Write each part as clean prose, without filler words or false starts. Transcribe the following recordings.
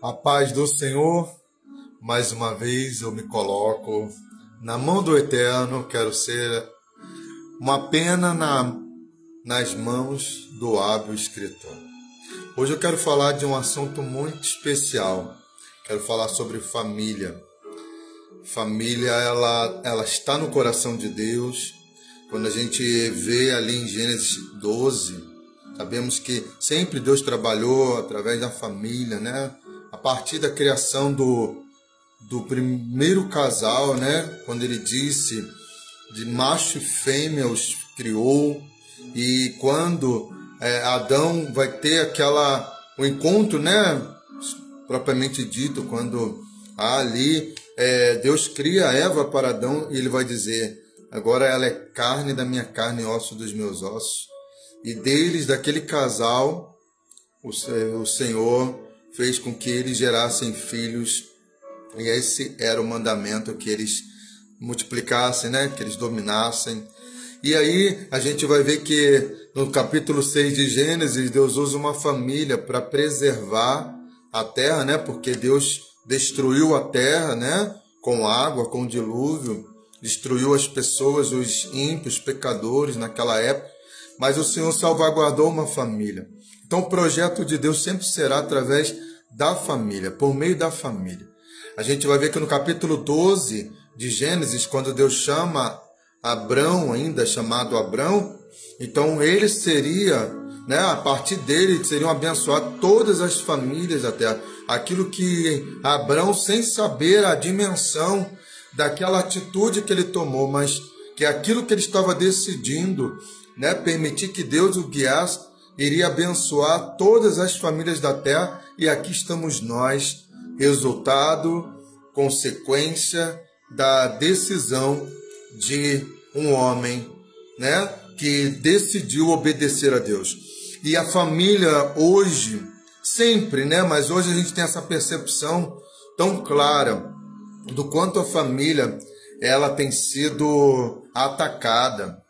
A paz do Senhor, mais uma vez eu me coloco na mão do Eterno, quero ser uma pena nas mãos do hábil escritor. Hoje eu quero falar de um assunto muito especial, quero falar sobre família. Família, ela está no coração de Deus. Quando a gente vê ali em Gênesis 12, sabemos que sempre Deus trabalhou através da família, né? A partir da criação do primeiro casal, né? Quando ele disse de macho e fêmea os criou, e quando Adão vai ter o encontro, né? Propriamente dito, quando ali Deus cria Eva para Adão e ele vai dizer: agora ela é carne da minha carne e osso dos meus ossos. E deles, daquele casal, o Senhor fez com que eles gerassem filhos, e esse era o mandamento, que eles multiplicassem, né? Que eles dominassem. E aí a gente vai ver que no capítulo 6 de Gênesis, Deus usa uma família para preservar a terra, né? Porque Deus destruiu a terra, né? Com água, com dilúvio, destruiu as pessoas, os ímpios, os pecadores naquela época, mas o Senhor salvaguardou uma família. Então o projeto de Deus sempre será através da família, por meio da família. A gente vai ver que no capítulo 12 de Gênesis, quando Deus chama Abrão, ainda chamado Abrão, então ele seria, né, a partir dele seriam abençoadas todas as famílias da terra. Aquilo que Abrão, sem saber a dimensão daquela atitude que ele tomou, mas que aquilo que ele estava decidindo, né, permitir que Deus o guiasse, iria abençoar todas as famílias da terra. E aqui estamos nós, resultado, consequência da decisão de um homem, né, que decidiu obedecer a Deus. E a família hoje, sempre, né, mas hoje a gente tem essa percepção tão clara do quanto a família ela tem sido atacada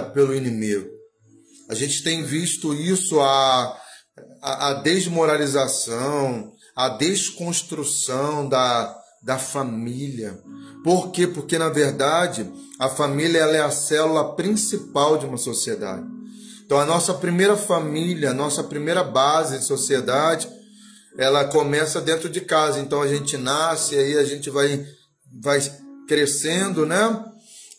pelo inimigo. A gente tem visto isso, a desmoralização, a desconstrução da família. Por quê? Porque, na verdade, a família ela é a célula principal de uma sociedade. Então, a nossa primeira família, a nossa primeira base de sociedade, ela começa dentro de casa. Então, a gente nasce, aí a gente vai crescendo, né?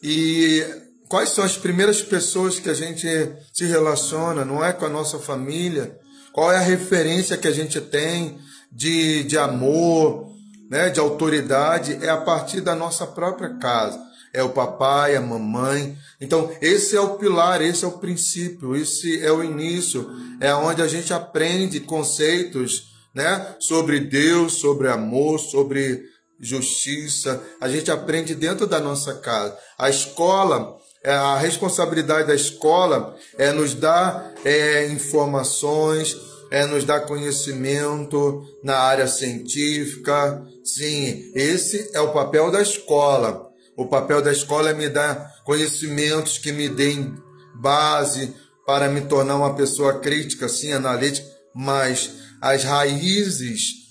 E quais são as primeiras pessoas que a gente se relaciona? Não é com a nossa família? Qual é a referência que a gente tem de amor, né, de autoridade? É a partir da nossa própria casa. É o papai, a mamãe. Então, esse é o pilar, esse é o princípio, esse é o início. É onde a gente aprende conceitos, né, sobre Deus, sobre amor, sobre justiça. A gente aprende dentro da nossa casa. A escola, a responsabilidade da escola é nos dar informações, nos dar conhecimento na área científica. Sim, esse é o papel da escola. O papel da escola é me dar conhecimentos que me deem base para me tornar uma pessoa crítica, sim, analítica, mas as raízes,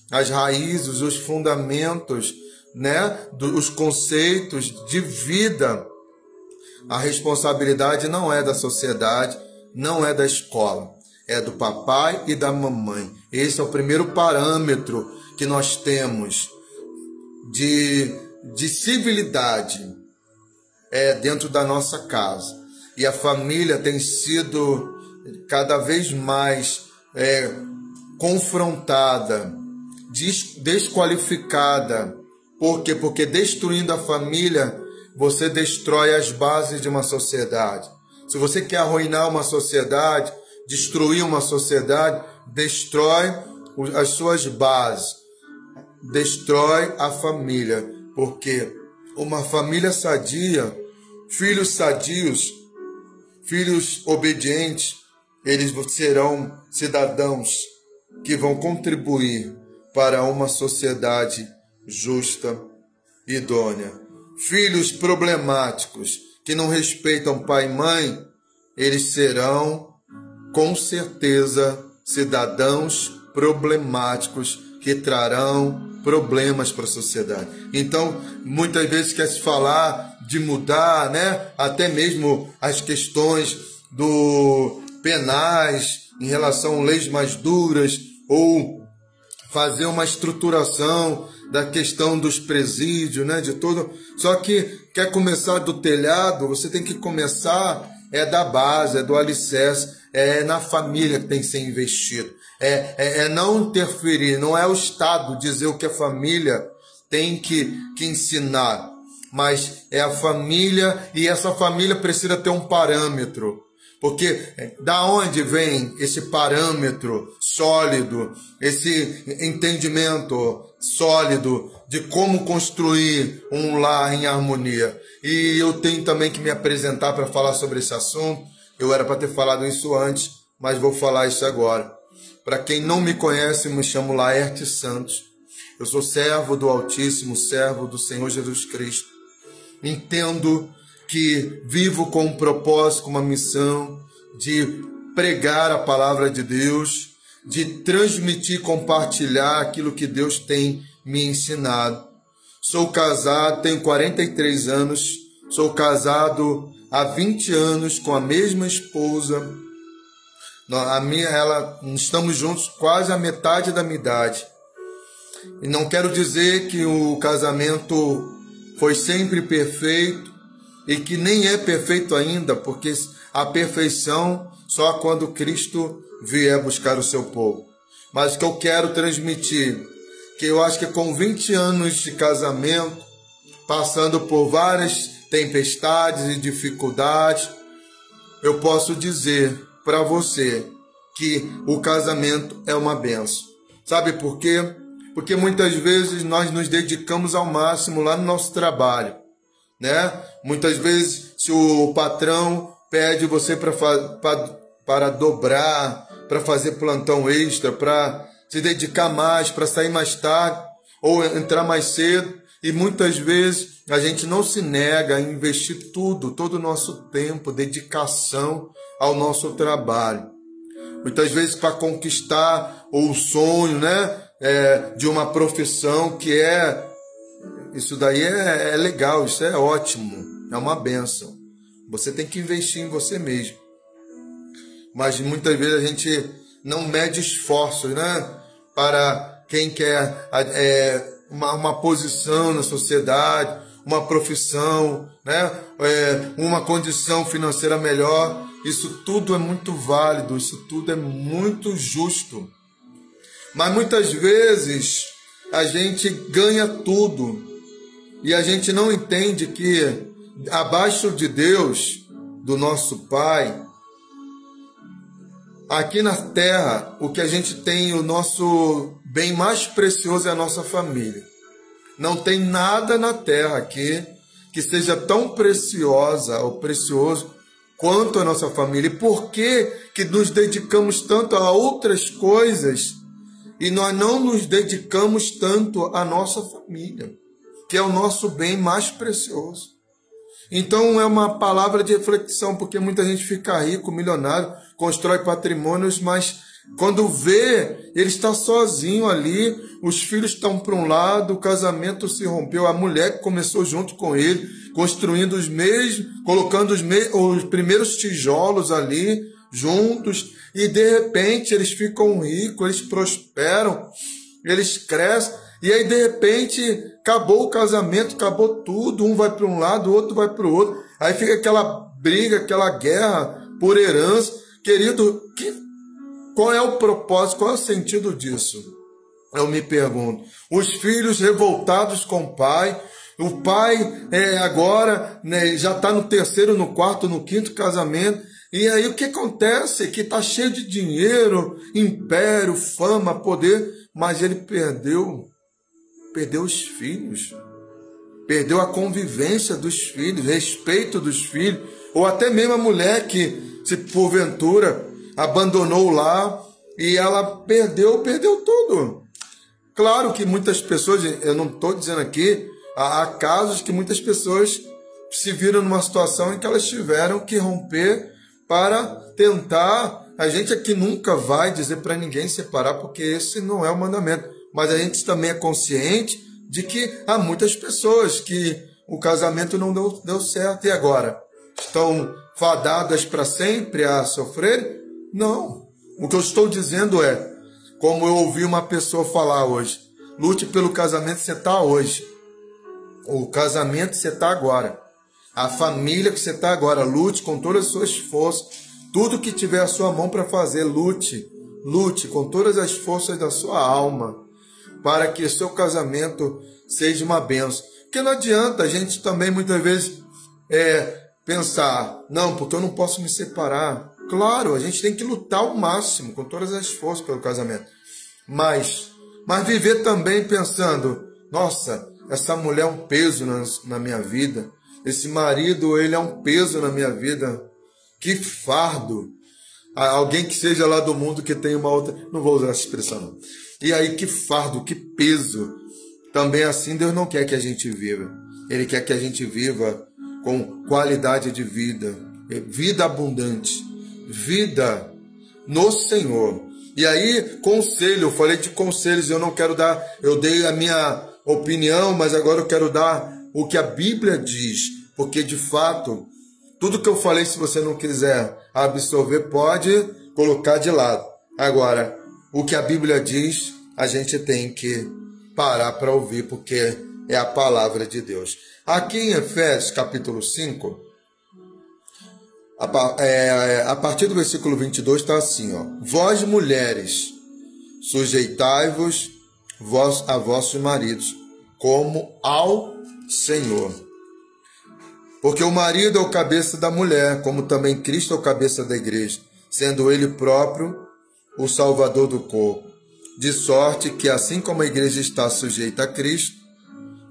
os fundamentos, né, os conceitos de vida, a responsabilidade não é da sociedade, não é da escola, é do papai e da mamãe. Esse é o primeiro parâmetro que nós temos de civilidade dentro da nossa casa. E a família tem sido cada vez mais confrontada, desqualificada. Por quê? Porque destruindo a família, você destrói as bases de uma sociedade. Se você quer arruinar uma sociedade, destruir uma sociedade, destrói as suas bases, destrói a família. Porque uma família sadia, filhos sadios, filhos obedientes, eles serão cidadãos que vão contribuir para uma sociedade justa e idônea. Filhos problemáticos que não respeitam pai e mãe, eles serão com certeza cidadãos problemáticos que trarão problemas para a sociedade. Então, muitas vezes quer se falar de mudar, né? Até mesmo as questões penais em relação a leis mais duras, ou fazer uma estruturação da questão dos presídios, né? De tudo. Só que quer começar do telhado, você tem que começar da base, do alicerce, na família que tem que ser investido. Não interferir, não é o Estado dizer o que a família tem que ensinar, mas é a família, e essa família precisa ter um parâmetro. Porque da onde vem esse parâmetro sólido, esse entendimento sólido de como construir um lar em harmonia? E eu tenho também que me apresentar para falar sobre esse assunto. Eu era para ter falado isso antes, mas vou falar isso agora. Para quem não me conhece, me chamo Laerte Santos. Eu sou servo do Altíssimo, servo do Senhor Jesus Cristo. Entendo que vivo com um propósito, com uma missão de pregar a palavra de Deus, de transmitir, compartilhar aquilo que Deus tem me ensinado. Sou casado, tenho 43 anos, sou casado há 20 anos com a mesma esposa. Estamos juntos quase a metade da minha idade. E não quero dizer que o casamento foi sempre perfeito, e que nem é perfeito ainda, porque a perfeição só quando Cristo vier buscar o seu povo. Mas o que eu quero transmitir, que eu acho que com 20 anos de casamento, passando por várias tempestades e dificuldades, eu posso dizer para você que o casamento é uma bênção. Sabe por quê? Porque muitas vezes nós nos dedicamos ao máximo lá no nosso trabalho, né? Muitas vezes, se o patrão pede você para dobrar, para fazer plantão extra, para se dedicar mais, para sair mais tarde ou entrar mais cedo, e muitas vezes a gente não se nega a investir todo o nosso tempo, dedicação ao nosso trabalho. Muitas vezes para conquistar o sonho, né, de uma profissão que isso daí é legal, isso é ótimo, é uma bênção. Você tem que investir em você mesmo. Mas muitas vezes a gente não mede esforços, né? Para quem quer uma posição na sociedade, uma profissão, né? Uma condição financeira melhor. Isso tudo é muito válido, isso tudo é muito justo. Mas muitas vezes a gente ganha tudo. E a gente não entende que abaixo de Deus, do nosso Pai, aqui na terra, o que a gente tem, o nosso bem mais precioso é a nossa família. Não tem nada na terra aqui que seja tão preciosa ou precioso quanto a nossa família. E por que nos dedicamos tanto a outras coisas e nós não nos dedicamos tanto à nossa família, que é o nosso bem mais precioso? Então é uma palavra de reflexão, porque muita gente fica rico, milionário, constrói patrimônios, mas quando vê, ele está sozinho ali, os filhos estão para um lado, o casamento se rompeu, a mulher que começou junto com ele, construindo colocando os primeiros tijolos ali, juntos, e de repente eles ficam ricos, eles prosperam, eles crescem, e aí de repente acabou o casamento, acabou tudo, um vai para um lado, o outro vai para o outro, aí fica aquela briga, aquela guerra por herança. Querido, qual é o propósito, qual é o sentido disso? Eu me pergunto. Os filhos revoltados com o pai agora, né, já está no terceiro, no quarto, no quinto casamento, e aí o que acontece? Que está cheio de dinheiro, império, fama, poder, mas ele perdeu os filhos, perdeu a convivência dos filhos, respeito dos filhos, ou até mesmo a mulher que, se porventura, abandonou lá e ela perdeu tudo. Claro que muitas pessoas, eu não estou dizendo aqui, há casos que muitas pessoas se viram numa situação em que elas tiveram que romper para tentar. A gente aqui nunca vai dizer para ninguém separar, porque esse não é o mandamento. mas a gente também é consciente de que há muitas pessoas que o casamento não deu certo e agora estão fadadas para sempre a sofrer? Não. O que eu estou dizendo é, como eu ouvi uma pessoa falar hoje, lute pelo casamento que você está hoje. O casamento que você está agora. A família que você está agora. Lute com todas as suas forças. Tudo que tiver à sua mão para fazer, lute. Lute com todas as forças da sua alma para que o seu casamento seja uma bênção. Porque não adianta a gente também muitas vezes pensar, não, porque eu não posso me separar. Claro, a gente tem que lutar ao máximo, com todas as forças pelo casamento. Mas viver também pensando, nossa, essa mulher é um peso na minha vida. Esse marido, ele é um peso na minha vida. Que fardo. Alguém que seja lá do mundo que tem uma outra... Não vou usar essa expressão, não. E aí, que fardo, que peso. Também assim, Deus não quer que a gente viva. Ele quer que a gente viva com qualidade de vida. Vida abundante. Vida no Senhor. E aí, conselho. Eu falei de conselhos, eu não quero dar... Eu dei a minha opinião, mas agora eu quero dar o que a Bíblia diz. Porque, de fato... Tudo que eu falei, se você não quiser absorver, pode colocar de lado. Agora, o que a Bíblia diz, a gente tem que parar para ouvir, porque é a palavra de Deus. Aqui em Efésios, capítulo 5, a partir do versículo 22, está assim, ó. Vós, mulheres, sujeitai-vos a vossos maridos, como ao Senhor. Porque o marido é o cabeça da mulher, como também Cristo é o cabeça da igreja, sendo ele próprio o salvador do corpo. De sorte que, assim como a igreja está sujeita a Cristo,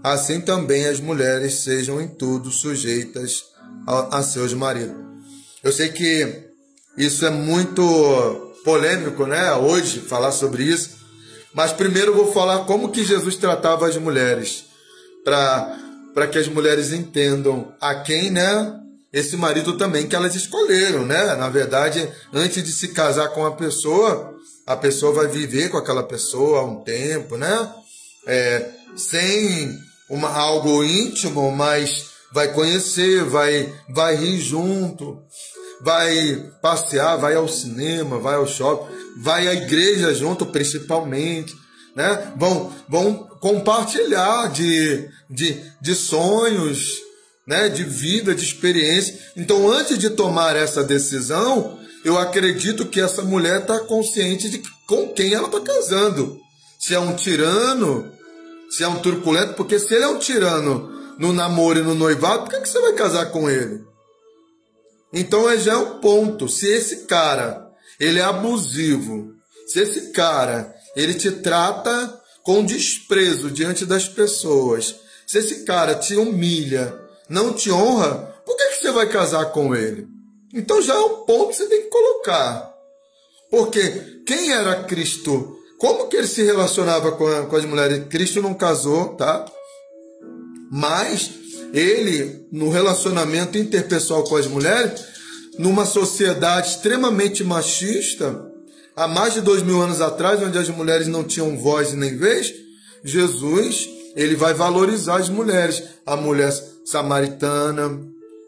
assim também as mulheres sejam em tudo sujeitas a seus maridos. Eu sei que isso é muito polêmico, né? Hoje, falar sobre isso. Mas primeiro eu vou falar como que Jesus tratava as mulheres, para que as mulheres entendam a quem, né, esse marido também que elas escolheram, né? Na verdade, antes de se casar com a pessoa vai viver com aquela pessoa há um tempo, né? Sem algo íntimo, mas vai conhecer, vai rir junto, vai passear, vai ao cinema, vai ao shopping, vai à igreja junto, principalmente, né? Vão compartilhar de sonhos, né? De vida, de experiência. Então, antes de tomar essa decisão, eu acredito que essa mulher está consciente de com quem ela está casando. Se é um tirano, se é um truculento, porque se ele é um tirano no namoro e no noivado, por que você vai casar com ele? Então, já é um ponto. Se esse cara, ele é abusivo, se esse cara, ele te trata com desprezo diante das pessoas, se esse cara te humilha, não te honra, por que você vai casar com ele? Então já é um ponto que você tem que colocar. Porque quem era Cristo? Como que ele se relacionava com as mulheres? Cristo não casou, tá? Mas ele, no relacionamento interpessoal com as mulheres, numa sociedade extremamente machista, há mais de 2000 anos atrás, onde as mulheres não tinham voz e nem vez, Jesus, ele vai valorizar as mulheres. A mulher samaritana,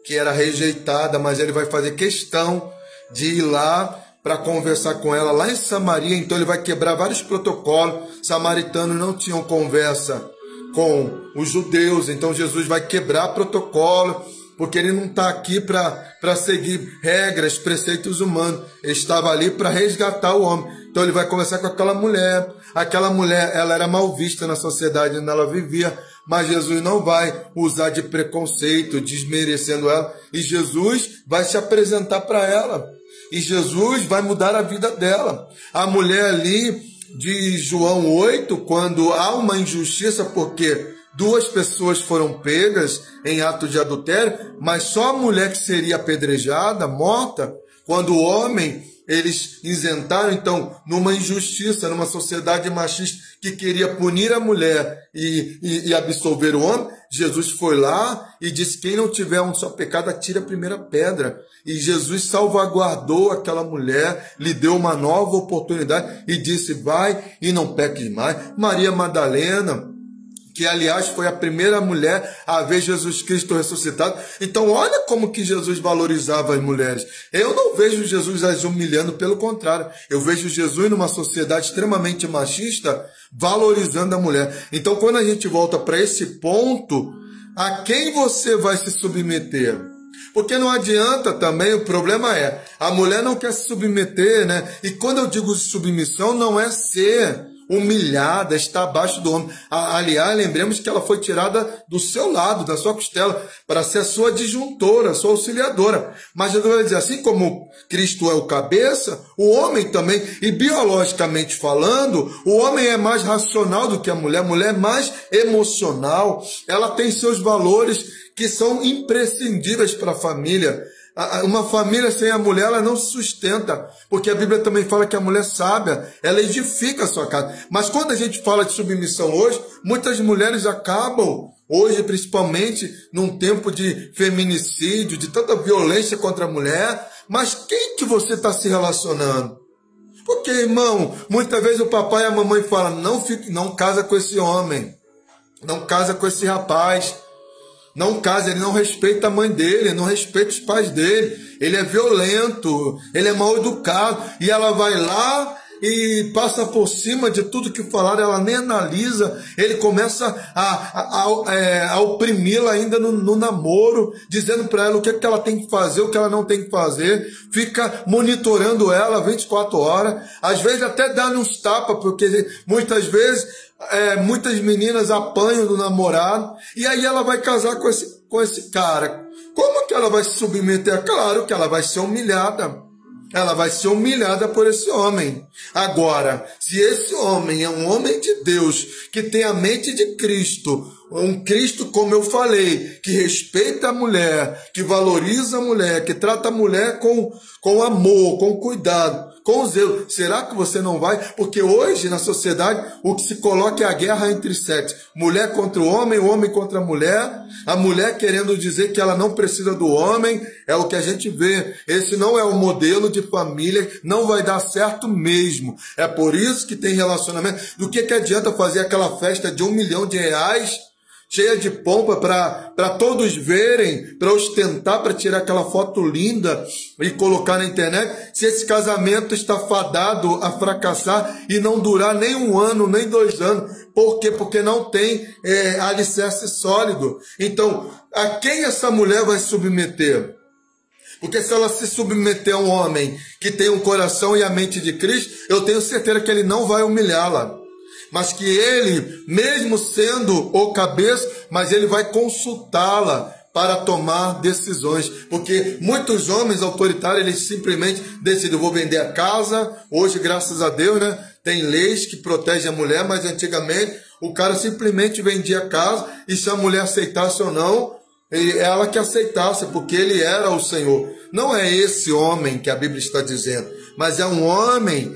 que era rejeitada, mas ele vai fazer questão de ir lá para conversar com ela, lá em Samaria. Então ele vai quebrar vários protocolos. Samaritanos não tinham conversa com os judeus, então Jesus vai quebrar protocolo, porque ele não está aqui para seguir regras, preceitos humanos. Ele estava ali para resgatar o homem. Então ele vai conversar com aquela mulher. Aquela mulher, ela era mal vista na sociedade onde ela vivia, mas Jesus não vai usar de preconceito, desmerecendo ela. E Jesus vai se apresentar para ela. E Jesus vai mudar a vida dela. A mulher ali de João 8, quando há uma injustiça, porque 2 pessoas foram pegas em ato de adultério, mas só a mulher que seria apedrejada, morta, quando o homem eles isentaram, então, numa injustiça, numa sociedade machista que queria punir a mulher e absolver o homem. Jesus foi lá e disse: quem não tiver um só pecado, atire a primeira pedra. E Jesus salvaguardou aquela mulher, lhe deu uma nova oportunidade e disse: vai e não peques mais. Maria Madalena, que aliás foi a primeira mulher a ver Jesus Cristo ressuscitado. Então olha como que Jesus valorizava as mulheres. Eu não vejo Jesus as humilhando, pelo contrário. Eu vejo Jesus numa sociedade extremamente machista valorizando a mulher. Então quando a gente volta para esse ponto, a quem você vai se submeter? Porque não adianta também, o problema é, a mulher não quer se submeter, né? E quando eu digo submissão, não é ser humilhada, está abaixo do homem. Aliás, lembremos que ela foi tirada do seu lado, da sua costela, para ser a sua disjuntora, a sua auxiliadora. Mas Jesus vai dizer, assim como Cristo é o cabeça, o homem também, e biologicamente falando, o homem é mais racional do que a mulher é mais emocional, ela tem seus valores que são imprescindíveis para a família. Uma família sem a mulher, ela não se sustenta, porque a Bíblia também fala que a mulher sábia, ela edifica a sua casa. Mas quando a gente fala de submissão hoje, muitas mulheres acabam, hoje principalmente, num tempo de feminicídio, de tanta violência contra a mulher, mas quem que você está se relacionando? Porque, irmão, muitas vezes o papai e a mamãe falam, não casa com esse homem, não casa com esse rapaz, não casa, ele não respeita a mãe dele, não respeita os pais dele, ele é violento, ele é mal educado, e ela vai lá e passa por cima de tudo que falaram, ela nem analisa, ele começa a oprimi-la ainda no namoro, dizendo para ela o que ela tem que fazer, o que ela não tem que fazer, fica monitorando ela 24 horas, às vezes até dá uns tapas, porque muitas vezes muitas meninas apanham do namorado, e aí ela vai casar com esse cara. Como que ela vai se submeter? Claro que ela vai ser humilhada. Ela vai ser humilhada por esse homem. Agora, se esse homem é um homem de Deus, que tem a mente de Cristo, um Cristo, como eu falei, que respeita a mulher, que valoriza a mulher, que trata a mulher com amor, com cuidado, com zelo, será que você não vai? Porque hoje, na sociedade, o que se coloca é a guerra entre sexos. Mulher contra o homem contra a mulher querendo dizer que ela não precisa do homem, é o que a gente vê. Esse não é o modelo de família, não vai dar certo mesmo. É por isso que tem relacionamento. Do que adianta fazer aquela festa de R$1 milhão, cheia de pompa para todos verem, para ostentar, para tirar aquela foto linda e colocar na internet, se esse casamento está fadado a fracassar e não durar nem 1 ano, nem 2 anos. Por quê? Porque não tem alicerce sólido. Então, a quem essa mulher vai submeter? Porque se ela se submeter a um homem que tem um coração e a mente de Cristo, eu tenho certeza que ele não vai humilhá-la. Mas que ele, mesmo sendo o cabeça, mas ele vai consultá-la para tomar decisões. Porque muitos homens autoritários, eles simplesmente decidem, vou vender a casa. Hoje, graças a Deus, né, tem leis que protegem a mulher, mas antigamente o cara simplesmente vendia a casa e se a mulher aceitasse ou não, ela que aceitasse, porque ele era o Senhor. Não é esse homem que a Bíblia está dizendo, mas é um homem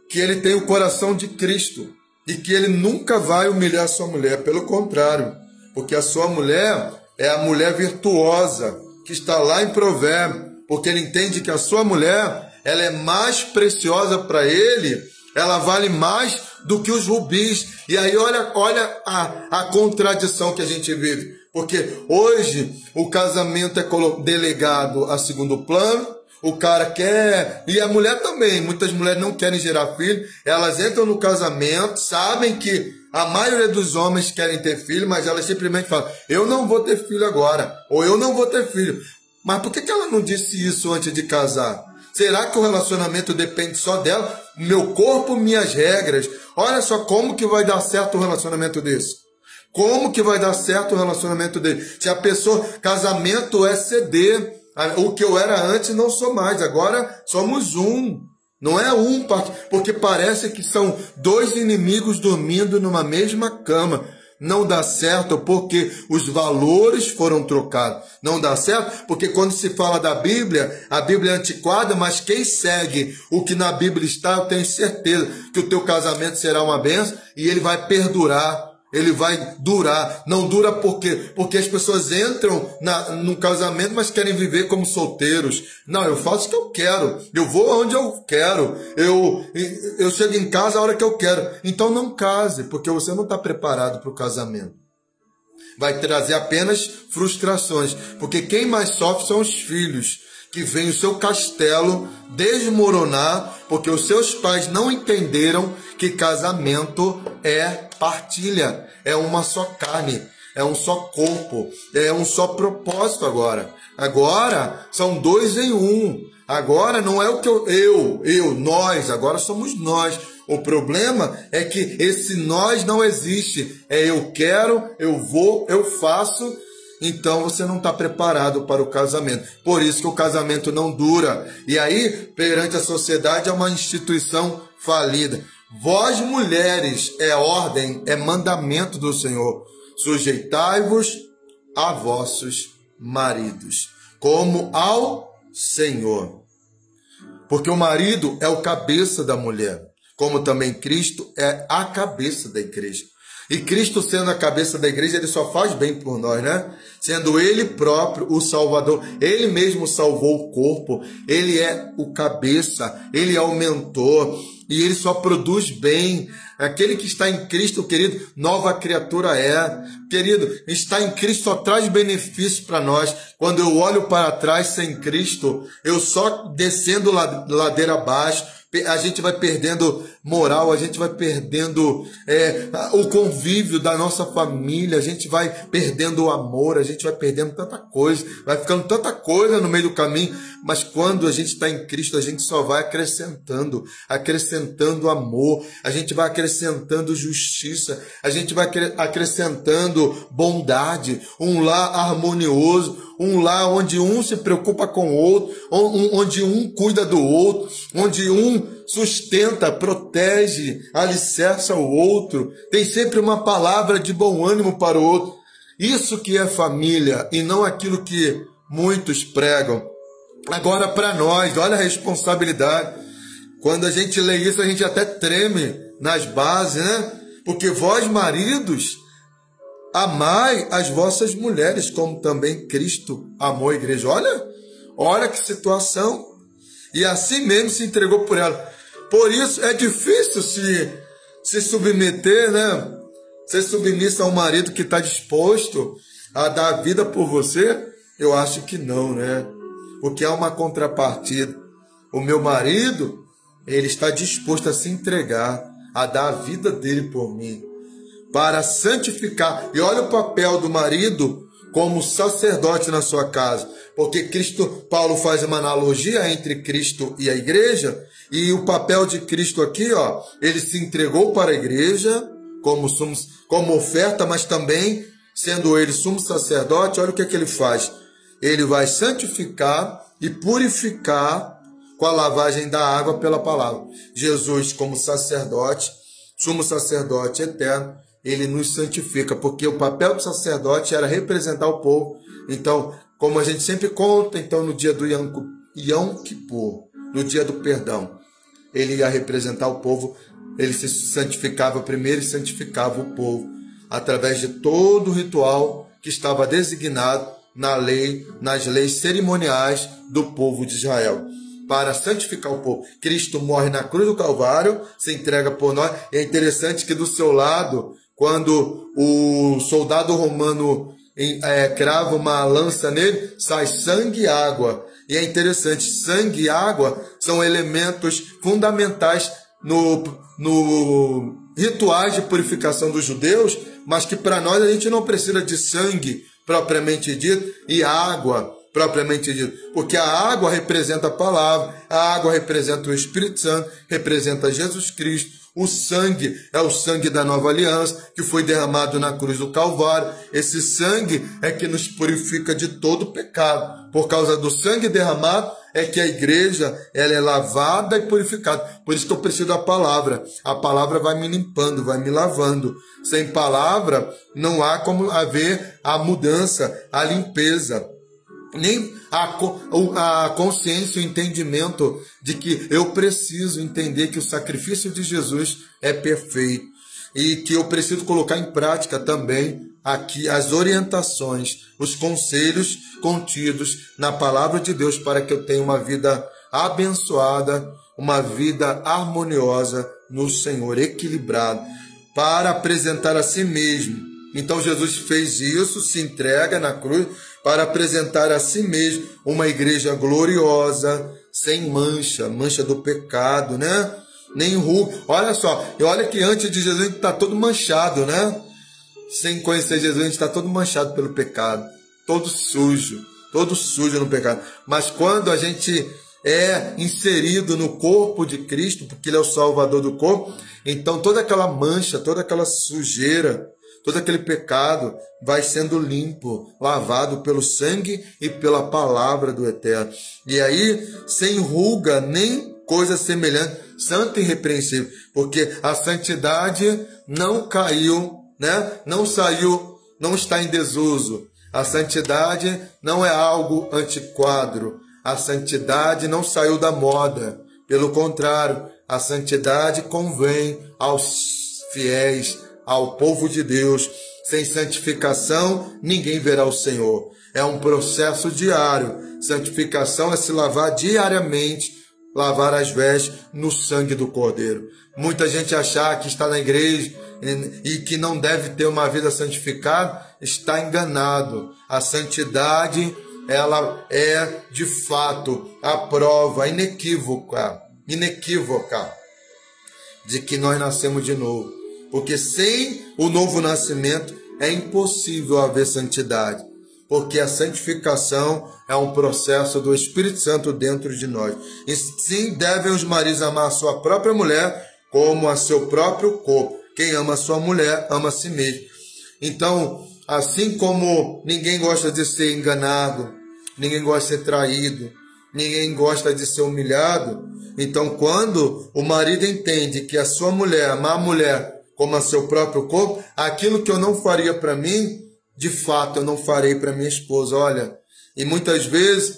que ele tem o coração de Cristo. E que ele nunca vai humilhar a sua mulher, pelo contrário, porque a sua mulher é a mulher virtuosa, que está lá em Provérbios, porque ele entende que a sua mulher, ela é mais preciosa para ele, ela vale mais do que os rubis. E aí olha a contradição que a gente vive, porque hoje o casamento é delegado a segundo plano. O cara quer, e a mulher também, muitas mulheres não querem gerar filho, elas entram no casamento, sabem que a maioria dos homens querem ter filho, mas elas simplesmente falam, eu não vou ter filho agora, ou eu não vou ter filho. Mas por que ela não disse isso antes de casar? Será que o relacionamento depende só dela? Meu corpo, minhas regras. Olha só como que vai dar certo um relacionamento desse. Como que vai dar certo o relacionamento dele? Se a pessoa, casamento é ceder. O que eu era antes não sou mais, agora somos um. Não é porque parece que são 2 inimigos dormindo numa mesma cama. não dá certo porque os valores foram trocados. Não dá certo porque quando se fala da Bíblia, a Bíblia é antiquada, mas quem segue o que na Bíblia está, eu tenho certeza que o teu casamento será uma bênção e ele vai perdurar. Ele vai durar. Não dura por quê? Porque as pessoas entram no casamento, mas querem viver como solteiros. Não, eu faço o que eu quero. Eu vou onde eu quero. Eu chego em casa a hora que eu quero. Então não case, porque você não está preparado para o casamento. Vai trazer apenas frustrações. Porque quem mais sofre são os filhos, que veem o seu castelo desmoronar, porque os seus pais não entenderam que casamento é partilha, é uma só carne, é um só corpo, é um só propósito agora. Agora são dois em um. Agora não é o que nós, agora somos nós. O problema é que esse nós não existe. É eu quero, eu vou, eu faço. Então você não está preparado para o casamento. Por isso que o casamento não dura. E aí, perante a sociedade, é uma instituição falida. Vós, mulheres, é ordem, é mandamento do Senhor. Sujeitai-vos a vossos maridos, como ao Senhor. Porque o marido é o cabeça da mulher, como também Cristo é a cabeça da igreja. E Cristo sendo a cabeça da igreja, ele só faz bem por nós, né? Sendo ele próprio o Salvador, ele mesmo salvou o corpo, ele é o cabeça, ele é o mentor, e ele só produz bem. Aquele que está em Cristo, querido, nova criatura é. Querido, estar em Cristo só traz benefícios para nós. Quando eu olho para trás sem Cristo, eu só descendo ladeira abaixo, a gente vai perdendo moral, a gente vai perdendo o convívio da nossa família, a gente vai perdendo o amor, a gente vai perdendo tanta coisa, vai ficando tanta coisa no meio do caminho, mas quando a gente está em Cristo, a gente só vai acrescentando amor, a gente vai acrescentando justiça, a gente vai acrescentando bondade, um lar harmonioso, um lar onde um se preocupa com o outro, onde um cuida do outro, onde um sustenta, protege, alicerça o outro, tem sempre uma palavra de bom ânimo para o outro. Isso que é família e não aquilo que muitos pregam. Agora, para nós, olha a responsabilidade. Quando a gente lê isso, a gente até treme nas bases, né? Porque vós, maridos, amai as vossas mulheres, como também Cristo amou a igreja. Olha que situação. E assim mesmo se entregou por ela. Por isso é difícil se submeter, né? Ser submissa a um marido que está disposto a dar a vida por você? Eu acho que não, né? Porque há uma contrapartida. O meu marido, ele está disposto a se entregar, a dar a vida dele por mim, para santificar. E olha o papel do marido como sacerdote na sua casa. Porque Paulo faz uma analogia entre Cristo e a igreja, e o papel de Cristo aqui, ele se entregou para a igreja como oferta, mas também, sendo ele sumo sacerdote, olha o que ele faz. Ele vai santificar e purificar com a lavagem da água pela palavra. Jesus, como sacerdote, sumo sacerdote eterno, ele nos santifica, porque o papel do sacerdote era representar o povo. Então, como a gente sempre conta, então no dia do Yom Kippur, no dia do perdão, ele ia representar o povo, ele se santificava primeiro e santificava o povo, através de todo o ritual que estava designado nas leis cerimoniais do povo de Israel, para santificar o povo. Cristo morre na cruz do Calvário, se entrega por nós. E é interessante que do seu lado, quando o soldado romano crava uma lança nele, sai sangue e água. E é interessante, sangue e água são elementos fundamentais no rituais de purificação dos judeus, mas que para nós a gente não precisa de sangue propriamente dito e água propriamente dito, porque a água representa a palavra, a água representa o Espírito Santo, representa Jesus Cristo, O sangue é o sangue da nova aliança, que foi derramado na cruz do Calvário. Esse sangue é que nos purifica de todo pecado. Por causa do sangue derramado é que a igreja ela é lavada e purificada. Por isso que eu preciso da palavra. A palavra vai me limpando, vai me lavando. Sem palavra não há como haver a mudança, a limpeza. Nem a consciência, o entendimento de que eu preciso entender que o sacrifício de Jesus é perfeito e que eu preciso colocar em prática também aqui as orientações, os conselhos contidos na palavra de Deus para que eu tenha uma vida abençoada, uma vida harmoniosa no Senhor, equilibrada, para apresentar a si mesmo. Então Jesus fez isso, se entrega na cruz para apresentar a si mesmo uma igreja gloriosa, sem mancha, mancha do pecado, né? Nem ruga. Olha só, e olha que antes de Jesus a gente está todo manchado, né? Sem conhecer Jesus a gente está todo manchado pelo pecado, todo sujo no pecado. Mas quando a gente é inserido no corpo de Cristo, porque Ele é o Salvador do corpo, então toda aquela mancha, toda aquela sujeira, todo aquele pecado vai sendo limpo, lavado pelo sangue e pela palavra do Eterno. E aí, sem ruga, nem coisa semelhante, santo e irrepreensível, porque a santidade não caiu, né? Não saiu, não está em desuso. A santidade não é algo antiquado. A santidade não saiu da moda. Pelo contrário, a santidade convém aos fiéis, ao povo de Deus. Sem santificação, ninguém verá o Senhor. É um processo diário. Santificação é se lavar diariamente, lavar as vestes no sangue do Cordeiro. Muita gente achar que está na igreja e que não deve ter uma vida santificada, está enganado. A santidade, ela é de fato a prova inequívoca de que nós nascemos de novo. Porque sem o novo nascimento é impossível haver santidade. Porque a santificação é um processo do Espírito Santo dentro de nós. E sim, devem os maridos amar a sua própria mulher como a seu próprio corpo. Quem ama a sua mulher, ama a si mesmo. Então, assim como ninguém gosta de ser enganado, ninguém gosta de ser traído, ninguém gosta de ser humilhado, então quando o marido entende que a sua mulher, amar a mulher como a seu próprio corpo, aquilo que eu não faria para mim, de fato eu não farei para minha esposa. Olha, e muitas vezes,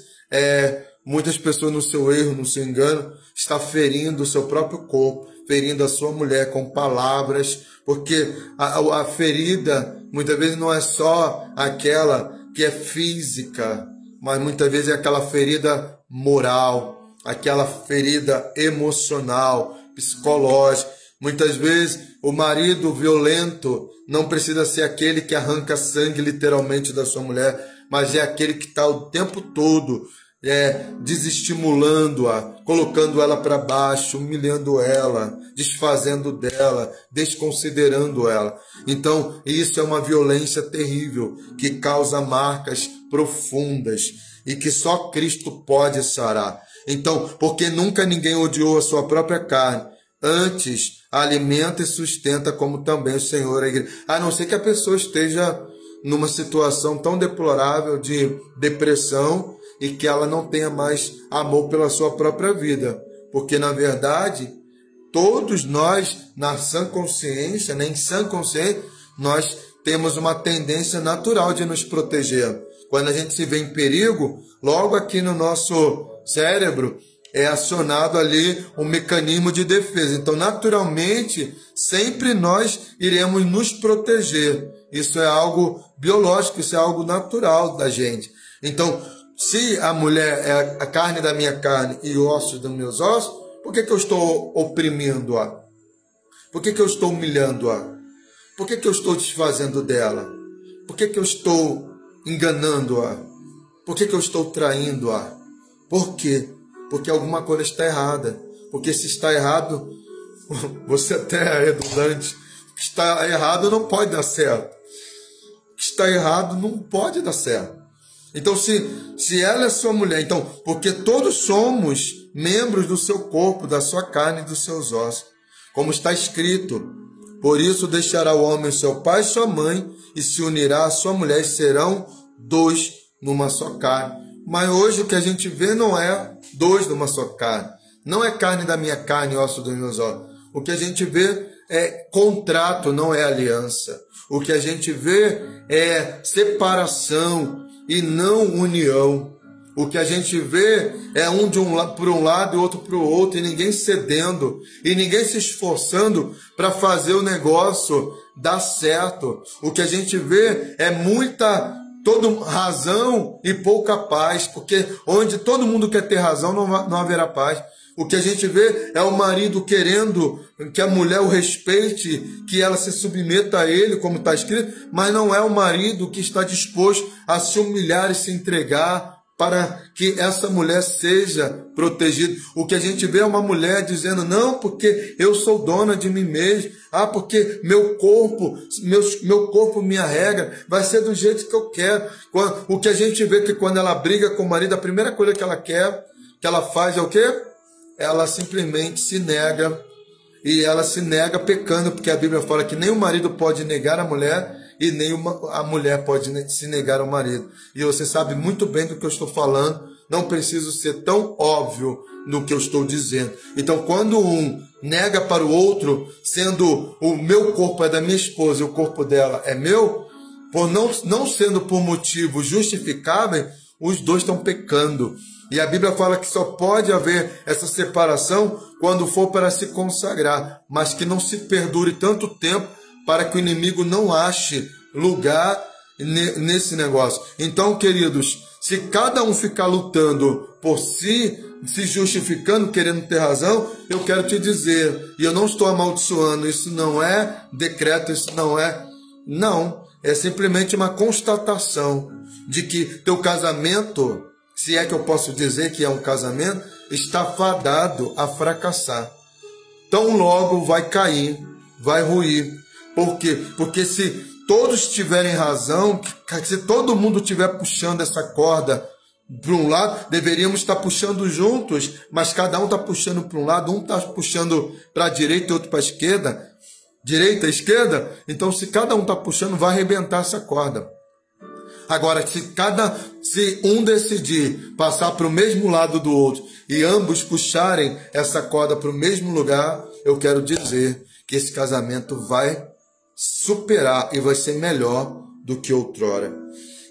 muitas pessoas no seu erro, no seu engano, está ferindo o seu próprio corpo, ferindo a sua mulher com palavras, porque a ferida muitas vezes não é só aquela que é física, mas muitas vezes é aquela ferida moral, aquela ferida emocional, psicológica. Muitas vezes o marido violento não precisa ser aquele que arranca sangue literalmente da sua mulher, mas é aquele que está o tempo todo desestimulando-a, colocando ela para baixo, humilhando ela, desfazendo dela, desconsiderando ela. Então, isso é uma violência terrível que causa marcas profundas e que só Cristo pode sarar. Então, porque nunca ninguém odiou a sua própria carne, antes alimenta e sustenta como também o Senhor a igreja. A não ser que a pessoa esteja numa situação tão deplorável de depressão e que ela não tenha mais amor pela sua própria vida. Porque, na verdade, todos nós, na sã consciência, em sã consciência, nós temos uma tendência natural de nos proteger. Quando a gente se vê em perigo, logo aqui no nosso cérebro é acionado ali um mecanismo de defesa. Então, naturalmente, sempre nós iremos nos proteger. Isso é algo biológico, isso é algo natural da gente. Então, se a mulher é a carne da minha carne e ossos dos meus ossos, por que eu estou oprimindo-a? Por que eu estou humilhando-a? Por que eu estou desfazendo dela? Por que eu estou enganando-a? Por que eu estou traindo-a? Por quê? Porque alguma coisa está errada. Porque se está errado, você até é redundante. O que está errado não pode dar certo. O que está errado não pode dar certo. Então, se ela é sua mulher, então, porque todos somos membros do seu corpo, da sua carne e dos seus ossos. como está escrito: por isso deixará o homem seu pai e sua mãe, e se unirá à sua mulher, e serão dois numa só carne. Mas hoje o que a gente vê não é dois numa só carne. Não é carne da minha carne e osso dos meus ossos. O que a gente vê é contrato, não é aliança. O que a gente vê é separação e não união. O que a gente vê é um para um lado e outro para o outro, e ninguém cedendo, e ninguém se esforçando para fazer o negócio dar certo. O que a gente vê é toda razão e pouca paz, porque onde todo mundo quer ter razão, não haverá paz. O que a gente vê é o marido querendo que a mulher o respeite, que ela se submeta a ele, como está escrito, mas não é o marido que está disposto a se humilhar e se entregar para que essa mulher seja protegida. O que a gente vê é uma mulher dizendo: não, porque eu sou dona de mim mesmo, porque meu corpo, minha regra, vai ser do jeito que eu quero. O que a gente vê é que quando ela briga com o marido, a primeira coisa que ela quer, que ela faz é o quê? Ela simplesmente se nega, e ela se nega pecando, porque a Bíblia fala que nem o marido pode negar a mulher, e nem a mulher pode se negar ao marido. E você sabe muito bem do que eu estou falando, não preciso ser tão óbvio no que eu estou dizendo. Então, quando um nega para o outro, sendo o meu corpo é da minha esposa e o corpo dela é meu, por não sendo por motivo justificável, os dois estão pecando. E a Bíblia fala que só pode haver essa separação quando for para se consagrar, mas que não se perdure tanto tempo para que o inimigo não ache lugar nesse negócio. Então, queridos, se cada um ficar lutando por si, se justificando, querendo ter razão, eu quero te dizer, e eu não estou amaldiçoando, isso não é decreto, isso não é... Não, é simplesmente uma constatação de que teu casamento, se é que eu posso dizer que é um casamento, está fadado a fracassar. Tão logo vai cair, vai ruir. Por quê? Porque se todos tiverem razão, se todo mundo estiver puxando essa corda para um lado, deveríamos estar puxando juntos, mas cada um está puxando para um lado, um está puxando para a direita e outro para a esquerda, direita, esquerda. Então, se cada um está puxando, vai arrebentar essa corda. Agora, se um decidir passar para o mesmo lado do outro e ambos puxarem essa corda para o mesmo lugar, eu quero dizer que esse casamento vai superar e vai ser melhor do que outrora.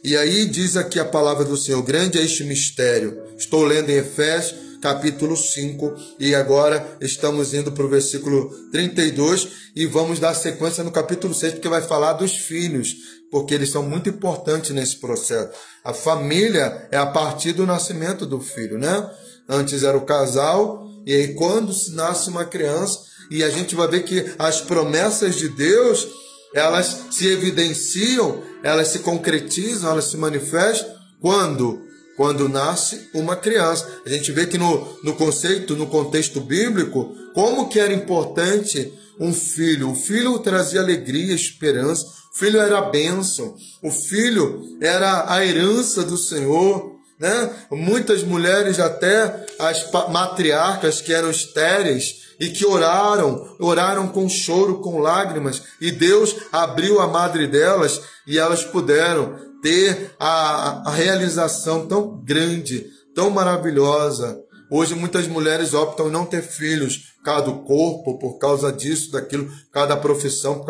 E aí diz aqui a palavra do Senhor: grande é este mistério. Estou lendo em Efésios capítulo 5 e agora estamos indo para o versículo 32 e vamos dar sequência no capítulo 6, porque vai falar dos filhos, porque eles são muito importantes nesse processo. A família é a partir do nascimento do filho, né? Antes era o casal, e aí quando nasce uma criança, e a gente vai ver que as promessas de Deus, elas se evidenciam, elas se concretizam, elas se manifestam quando nasce uma criança. A gente vê que no conceito, no contexto bíblico, como que era importante um filho. O filho trazia alegria, esperança, o filho era a bênção, o filho era a herança do Senhor, né? Muitas mulheres, até as matriarcas que eram estéreis, e que oraram com choro, com lágrimas, e Deus abriu a madre delas, e elas puderam ter a realização tão grande, tão maravilhosa. Hoje muitas mulheres optam em não ter filhos por causa do corpo, por causa disso, daquilo, por causa da profissão,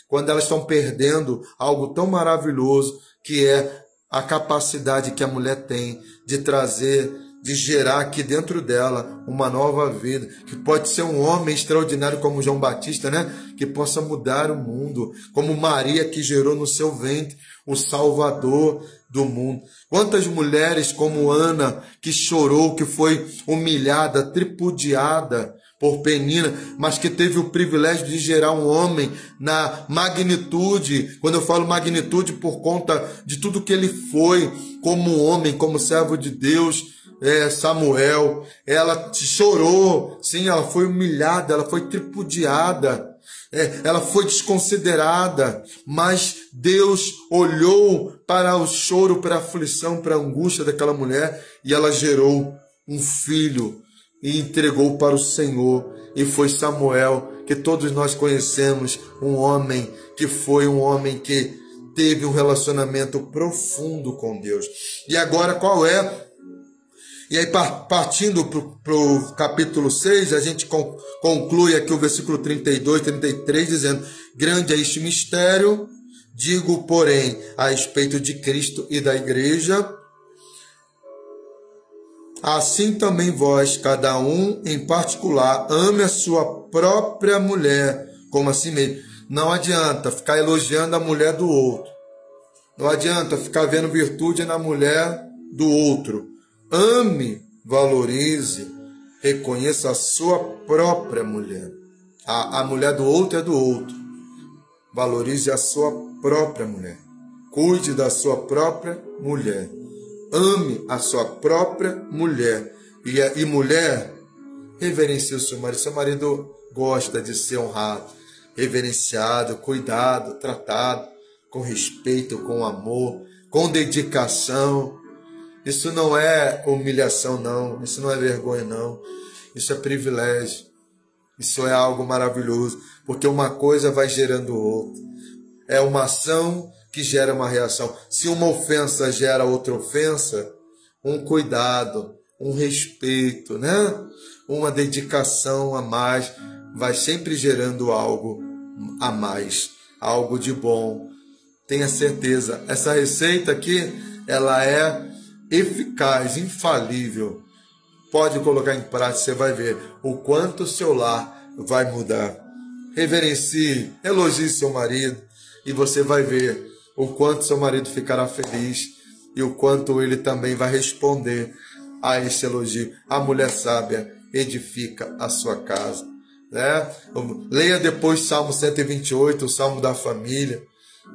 quando elas estão perdendo algo tão maravilhoso, que é a capacidade que a mulher tem de trazer, de gerar aqui dentro dela uma nova vida, que pode ser um homem extraordinário como João Batista, né? Que possa mudar o mundo, como Maria, que gerou no seu ventre o Salvador do mundo. Quantas mulheres como Ana, que chorou, que foi humilhada, tripudiada por Penina, mas que teve o privilégio de gerar um homem na magnitude. Quando eu falo magnitude, por conta de tudo que ele foi como homem, como servo de Deus, Samuel. Ela chorou, sim, ela foi humilhada, ela foi tripudiada, ela foi desconsiderada, mas Deus olhou para o choro, para a aflição, para a angústia daquela mulher, e ela gerou um filho. e entregou para o Senhor. E foi Samuel, que todos nós conhecemos, um homem que foi um homem que teve um relacionamento profundo com Deus. E agora qual é? E aí, partindo para o capítulo 6, a gente conclui aqui o versículo 32, 33, dizendo: grande é este mistério, digo, porém, a respeito de Cristo e da igreja, assim também vós, cada um em particular, ame a sua própria mulher como a si mesmo. Não adianta ficar elogiando a mulher do outro. Não adianta ficar vendo virtude na mulher do outro. Ame, valorize, reconheça a sua própria mulher. A mulher do outro é do outro. Valorize a sua própria mulher. Cuide da sua própria mulher. Ame a sua própria mulher. E mulher, reverencie o seu marido. Seu marido gosta de ser honrado, reverenciado, cuidado, tratado com respeito, com amor, com dedicação. Isso não é humilhação, não. Isso não é vergonha, não. Isso é privilégio. Isso é algo maravilhoso, porque uma coisa vai gerando outra. É uma ação que gera uma reação. Se uma ofensa gera outra ofensa, um cuidado, um respeito, né? Uma dedicação a mais, vai sempre gerando algo a mais, algo de bom. Tenha certeza, essa receita aqui, ela é eficaz, infalível. Pode colocar em prática, você vai ver o quanto o seu lar vai mudar. Reverencie, elogie seu marido e você vai ver o quanto seu marido ficará feliz e o quanto ele também vai responder a esse elogio. A mulher sábia edifica a sua casa, né? Leia depois Salmo 128, o Salmo da família.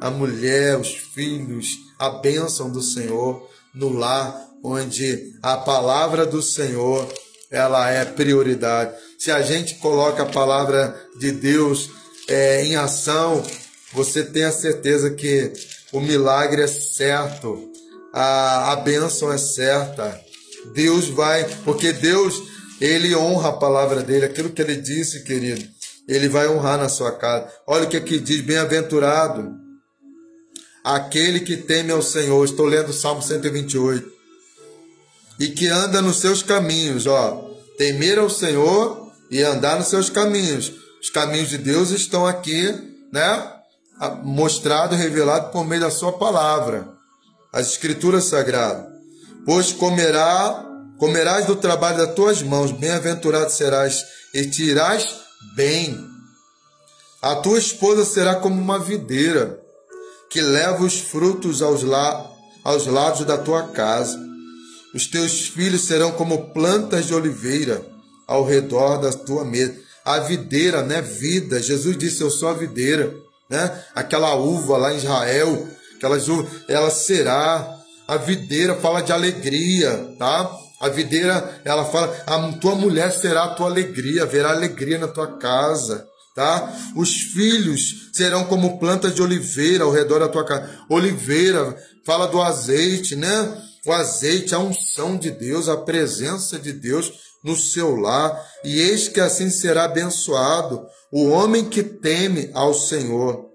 A mulher, os filhos, a bênção do Senhor no lar, onde a palavra do Senhor, ela é prioridade. Se a gente coloca a palavra de Deus em ação, você tem a certeza que o milagre é certo, a bênção é certa. Deus vai, porque Deus, Ele honra a palavra dEle, aquilo que Ele disse, querido, Ele vai honrar na sua casa. Olha o que aqui diz: bem-aventurado aquele que teme ao Senhor. Estou lendo o Salmo 128. E que anda nos seus caminhos, temer ao Senhor e andar nos seus caminhos. Os caminhos de Deus estão aqui, né? Mostrado, revelado por meio da sua palavra, as escrituras sagradas. Pois comerás do trabalho das tuas mãos, bem-aventurado serás e te irás bem. A tua esposa será como uma videira que leva os frutos aos lados da tua casa. Os teus filhos serão como plantas de oliveira ao redor da tua mesa. A videira, né? Vida. Jesus disse: eu sou a videira, né? Aquela uva lá em Israel, aquelas uvas, ela será. A videira fala de alegria, tá? A videira, ela fala: a tua mulher será a tua alegria, haverá alegria na tua casa, tá? Os filhos serão como plantas de oliveira ao redor da tua casa. Oliveira fala do azeite, né? O azeite, a unção de Deus, a presença de Deus no seu lar. E eis que assim será abençoado o homem que teme ao Senhor.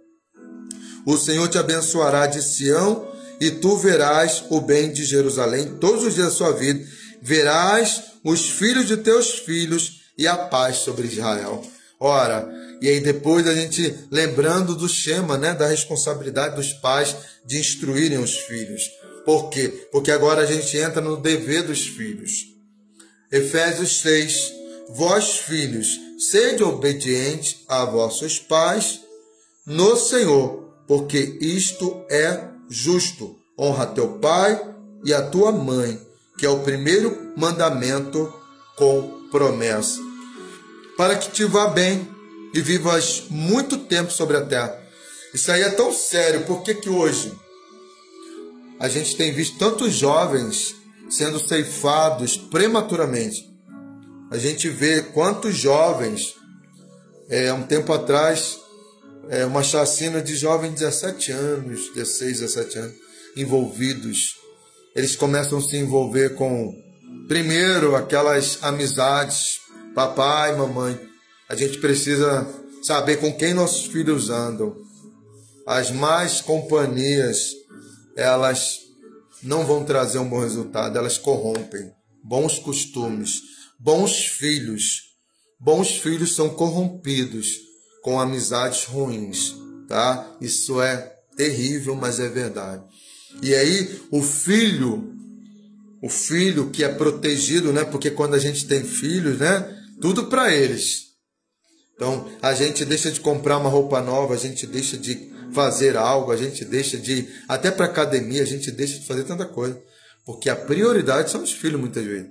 O Senhor te abençoará de Sião, e tu verás o bem de Jerusalém todos os dias da sua vida. Verás os filhos de teus filhos e a paz sobre Israel. Ora, e aí depois a gente lembrando do Shema, né, da responsabilidade dos pais de instruírem os filhos. Por quê? Porque agora a gente entra no dever dos filhos. Efésios 6. Vós, filhos, sede obedientes a vossos pais no Senhor, porque isto é justo. Honra teu pai e a tua mãe, que é o primeiro mandamento com promessa, para que te vá bem e vivas muito tempo sobre a terra. Isso aí é tão sério. Por que hoje a gente tem visto tantos jovens sendo ceifados prematuramente? A gente vê quantos jovens, um tempo atrás, uma chacina de jovens de 17 anos, 16, 17 anos, envolvidos. Eles começam a se envolver com Primeiro, aquelas amizades, papai, mamãe. A gente precisa saber com quem nossos filhos andam. As más companhias, elas não vão trazer um bom resultado, elas corrompem. Bons costumes, bons filhos são corrompidos com amizades ruins, tá? Isso é terrível, mas é verdade. E aí o filho que é protegido, né? Porque quando a gente tem filhos, né? Tudo para eles. Então a gente deixa de comprar uma roupa nova, a gente deixa de fazer algo, a gente deixa de ir até para academia, a gente deixa de fazer tanta coisa, porque a prioridade são os filhos muitas vezes.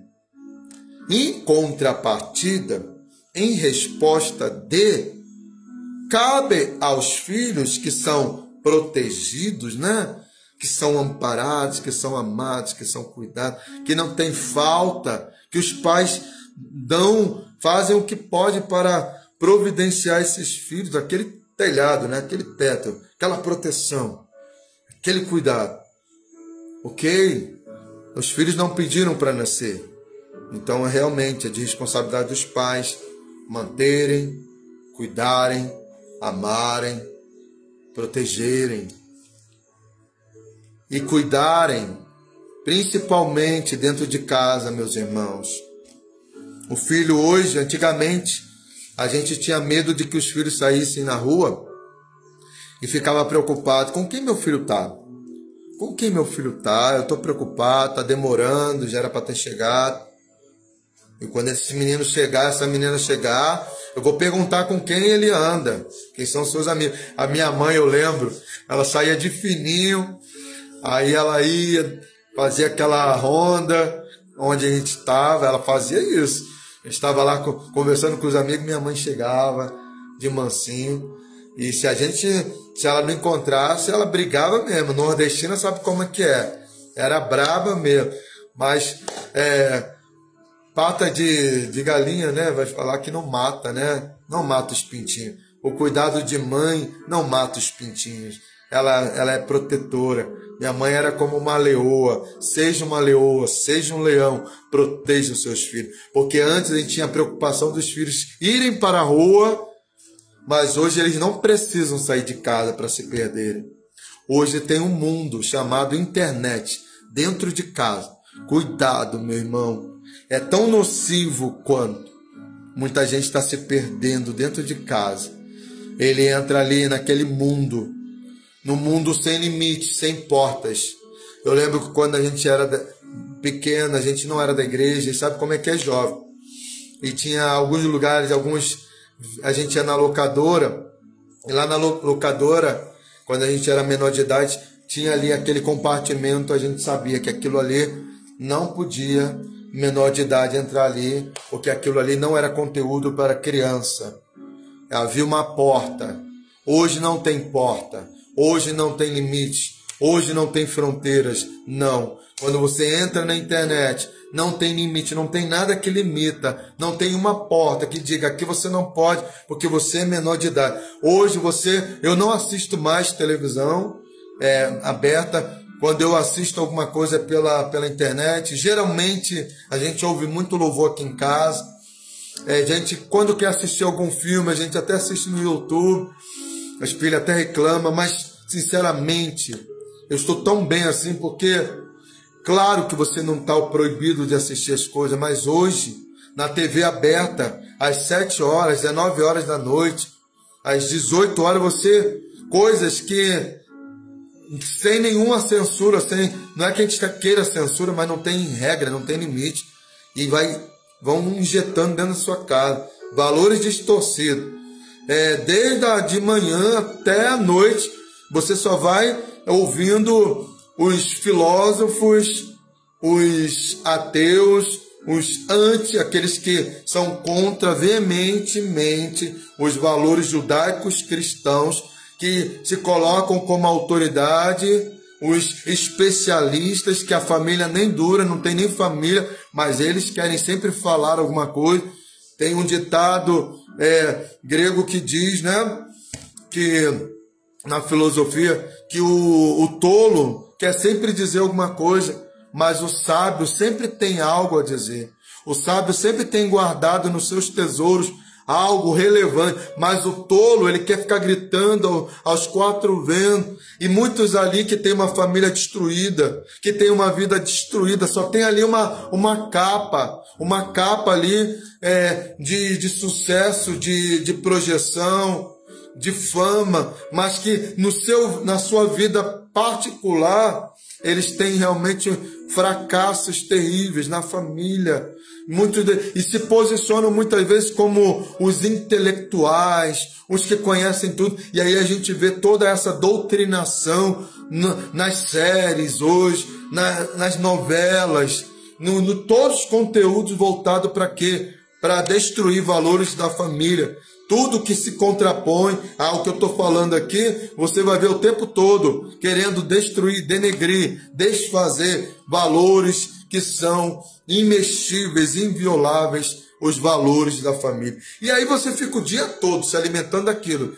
Em contrapartida, em resposta cabe aos filhos que são protegidos, né? Que são amparados, que são amados, que são cuidados, que não tem falta, que os pais fazem o que pode para providenciar esses filhos, aquele telhado, né? Aquele teto, aquela proteção, aquele cuidado. Ok? Os filhos não pediram para nascer. Então, realmente, é de responsabilidade dos pais manterem, cuidarem, amarem, protegerem e cuidarem, principalmente dentro de casa, meus irmãos. O filho hoje, antigamente, a gente tinha medo de que os filhos saíssem na rua e ficava preocupado. Com quem meu filho está? Com quem meu filho está? Eu estou preocupado, está demorando, já era para ter chegado. E quando esse menino chegar, essa menina chegar, eu vou perguntar com quem ele anda, quem são seus amigos. A minha mãe, eu lembro, ela saía de fininho, aí ela ia fazer aquela ronda onde a gente estava, ela fazia isso. A gente estava lá conversando com os amigos, minha mãe chegava de mansinho, e se ela não encontrasse, ela brigava mesmo. Nordestina sabe como é que é, era braba mesmo, mas pata de galinha, né? Vai falar que não mata, né? Não mata os pintinhos. O cuidado de mãe não mata os pintinhos. Ela é protetora. Minha mãe era como uma leoa. Seja uma leoa, seja um leão, proteja os seus filhos. Porque antes a gente tinha a preocupação dos filhos irem para a rua, mas hoje eles não precisam sair de casa para se perderem. Hoje tem um mundo chamado internet dentro de casa. Cuidado, meu irmão. É tão nocivo quanto. Muita gente está se perdendo dentro de casa. Ele entra ali naquele mundo, no mundo sem limites, sem portas. Eu lembro que quando a gente era pequeno, a gente não era da igreja, e sabe como é que é jovem. E tinha alguns lugares, a gente ia na locadora, e lá na locadora, quando a gente era menor de idade, tinha ali aquele compartimento, a gente sabia que aquilo ali não podia menor de idade entrar ali, porque aquilo ali não era conteúdo para criança. Havia uma porta. Hoje não tem porta. Hoje não tem limite. Hoje não tem fronteiras. Não. Quando você entra na internet, não tem limite, não tem nada que limita. Não tem uma porta que diga aqui você não pode, porque você é menor de idade. Hoje eu não assisto mais televisão aberta. Quando eu assisto alguma coisa pela internet, geralmente a gente ouve muito louvor aqui em casa. Quando quer assistir algum filme, a gente até assiste no YouTube. As filhas até reclamam, mas sinceramente, eu estou tão bem assim, porque claro que você não está proibido de assistir as coisas, mas hoje, na TV aberta, às 7 horas, 19 horas da noite, às 18 horas, coisas que sem nenhuma censura, não é que a gente queira censura, mas não tem regra, não tem limite, e vão injetando dentro da sua casa valores distorcidos. Desde de manhã até a noite, você só vai ouvindo os filósofos, os ateus, aqueles que são contra veementemente os valores judaicos cristãos, que se colocam como autoridade, os especialistas, que a família nem dura, não tem nem família, mas eles querem sempre falar alguma coisa. Tem um ditado grego que diz, né, que na filosofia, que o tolo quer sempre dizer alguma coisa, mas o sábio sempre tem algo a dizer. O sábio sempre tem guardado nos seus tesouros algo relevante, mas o tolo, ele quer ficar gritando aos quatro ventos. E muitos ali que tem uma família destruída, que tem uma vida destruída, só tem ali uma capa ali de sucesso, de projeção, de fama, mas que na sua vida particular, eles têm realmente fracassos terríveis na família. E se posicionam muitas vezes como os intelectuais, os que conhecem tudo. E aí a gente vê toda essa doutrinação nas séries hoje, nas novelas, todos os conteúdos voltados para quê? Para destruir valores da família. Tudo que se contrapõe ao que eu estou falando aqui, você vai ver o tempo todo querendo destruir, denegrir, desfazer valores que são imexíveis, invioláveis, os valores da família. E aí você fica o dia todo se alimentando daquilo,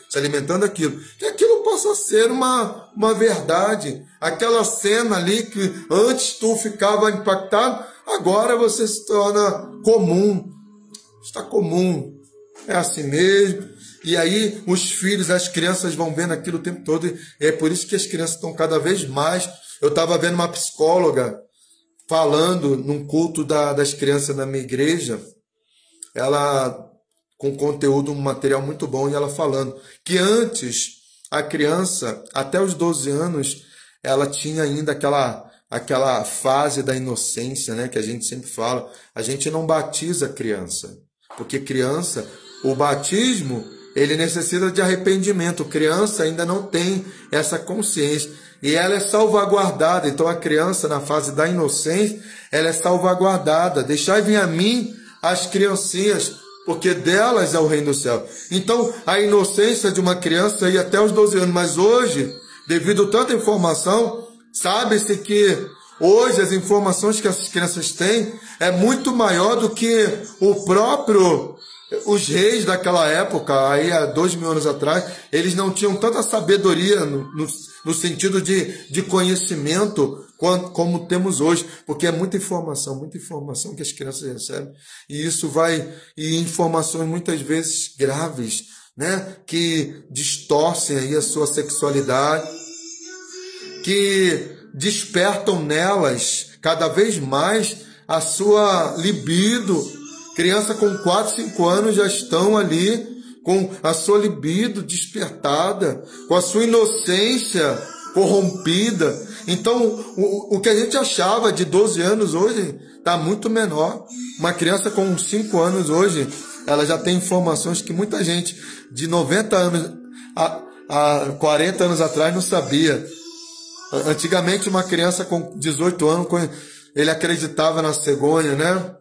que aquilo possa ser uma verdade. Aquela cena ali que antes tu ficava impactado, agora você se torna comum. Está comum. É assim mesmo. E aí os filhos, as crianças vão vendo aquilo o tempo todo. E é por isso que as crianças estão cada vez mais. Eu estava vendo uma psicóloga falando num culto das crianças na minha igreja. Ela com conteúdo, um material muito bom. E ela falando que antes a criança, até os 12 anos, ela tinha ainda aquela fase da inocência, né, que a gente sempre fala. A gente não batiza a criança. Porque criança, o batismo, ele necessita de arrependimento. Criança ainda não tem essa consciência. E ela é salvaguardada. Então a criança, na fase da inocência, ela é salvaguardada. Deixai vir a mim as criancinhas, porque delas é o reino do céu. Então a inocência de uma criança ia até os 12 anos. Mas hoje, devido a tanta informação, sabe-se que hoje as informações que essas crianças têm é muito maior do que os reis daquela época, aí há 2000 anos atrás. Eles não tinham tanta sabedoria no sentido de conhecimento como temos hoje, porque é muita informação que as crianças recebem, e informações muitas vezes graves, né, que distorcem aí a sua sexualidade, que despertam nelas cada vez mais a sua libido. Criança com 4, 5 anos já estão ali com a sua libido despertada, com a sua inocência corrompida. Então, o que a gente achava de 12 anos hoje está muito menor. Uma criança com 5 anos hoje, ela já tem informações que muita gente de 90 anos a 40 anos atrás não sabia. Antigamente, uma criança com 18 anos, ele acreditava na cegonha, né?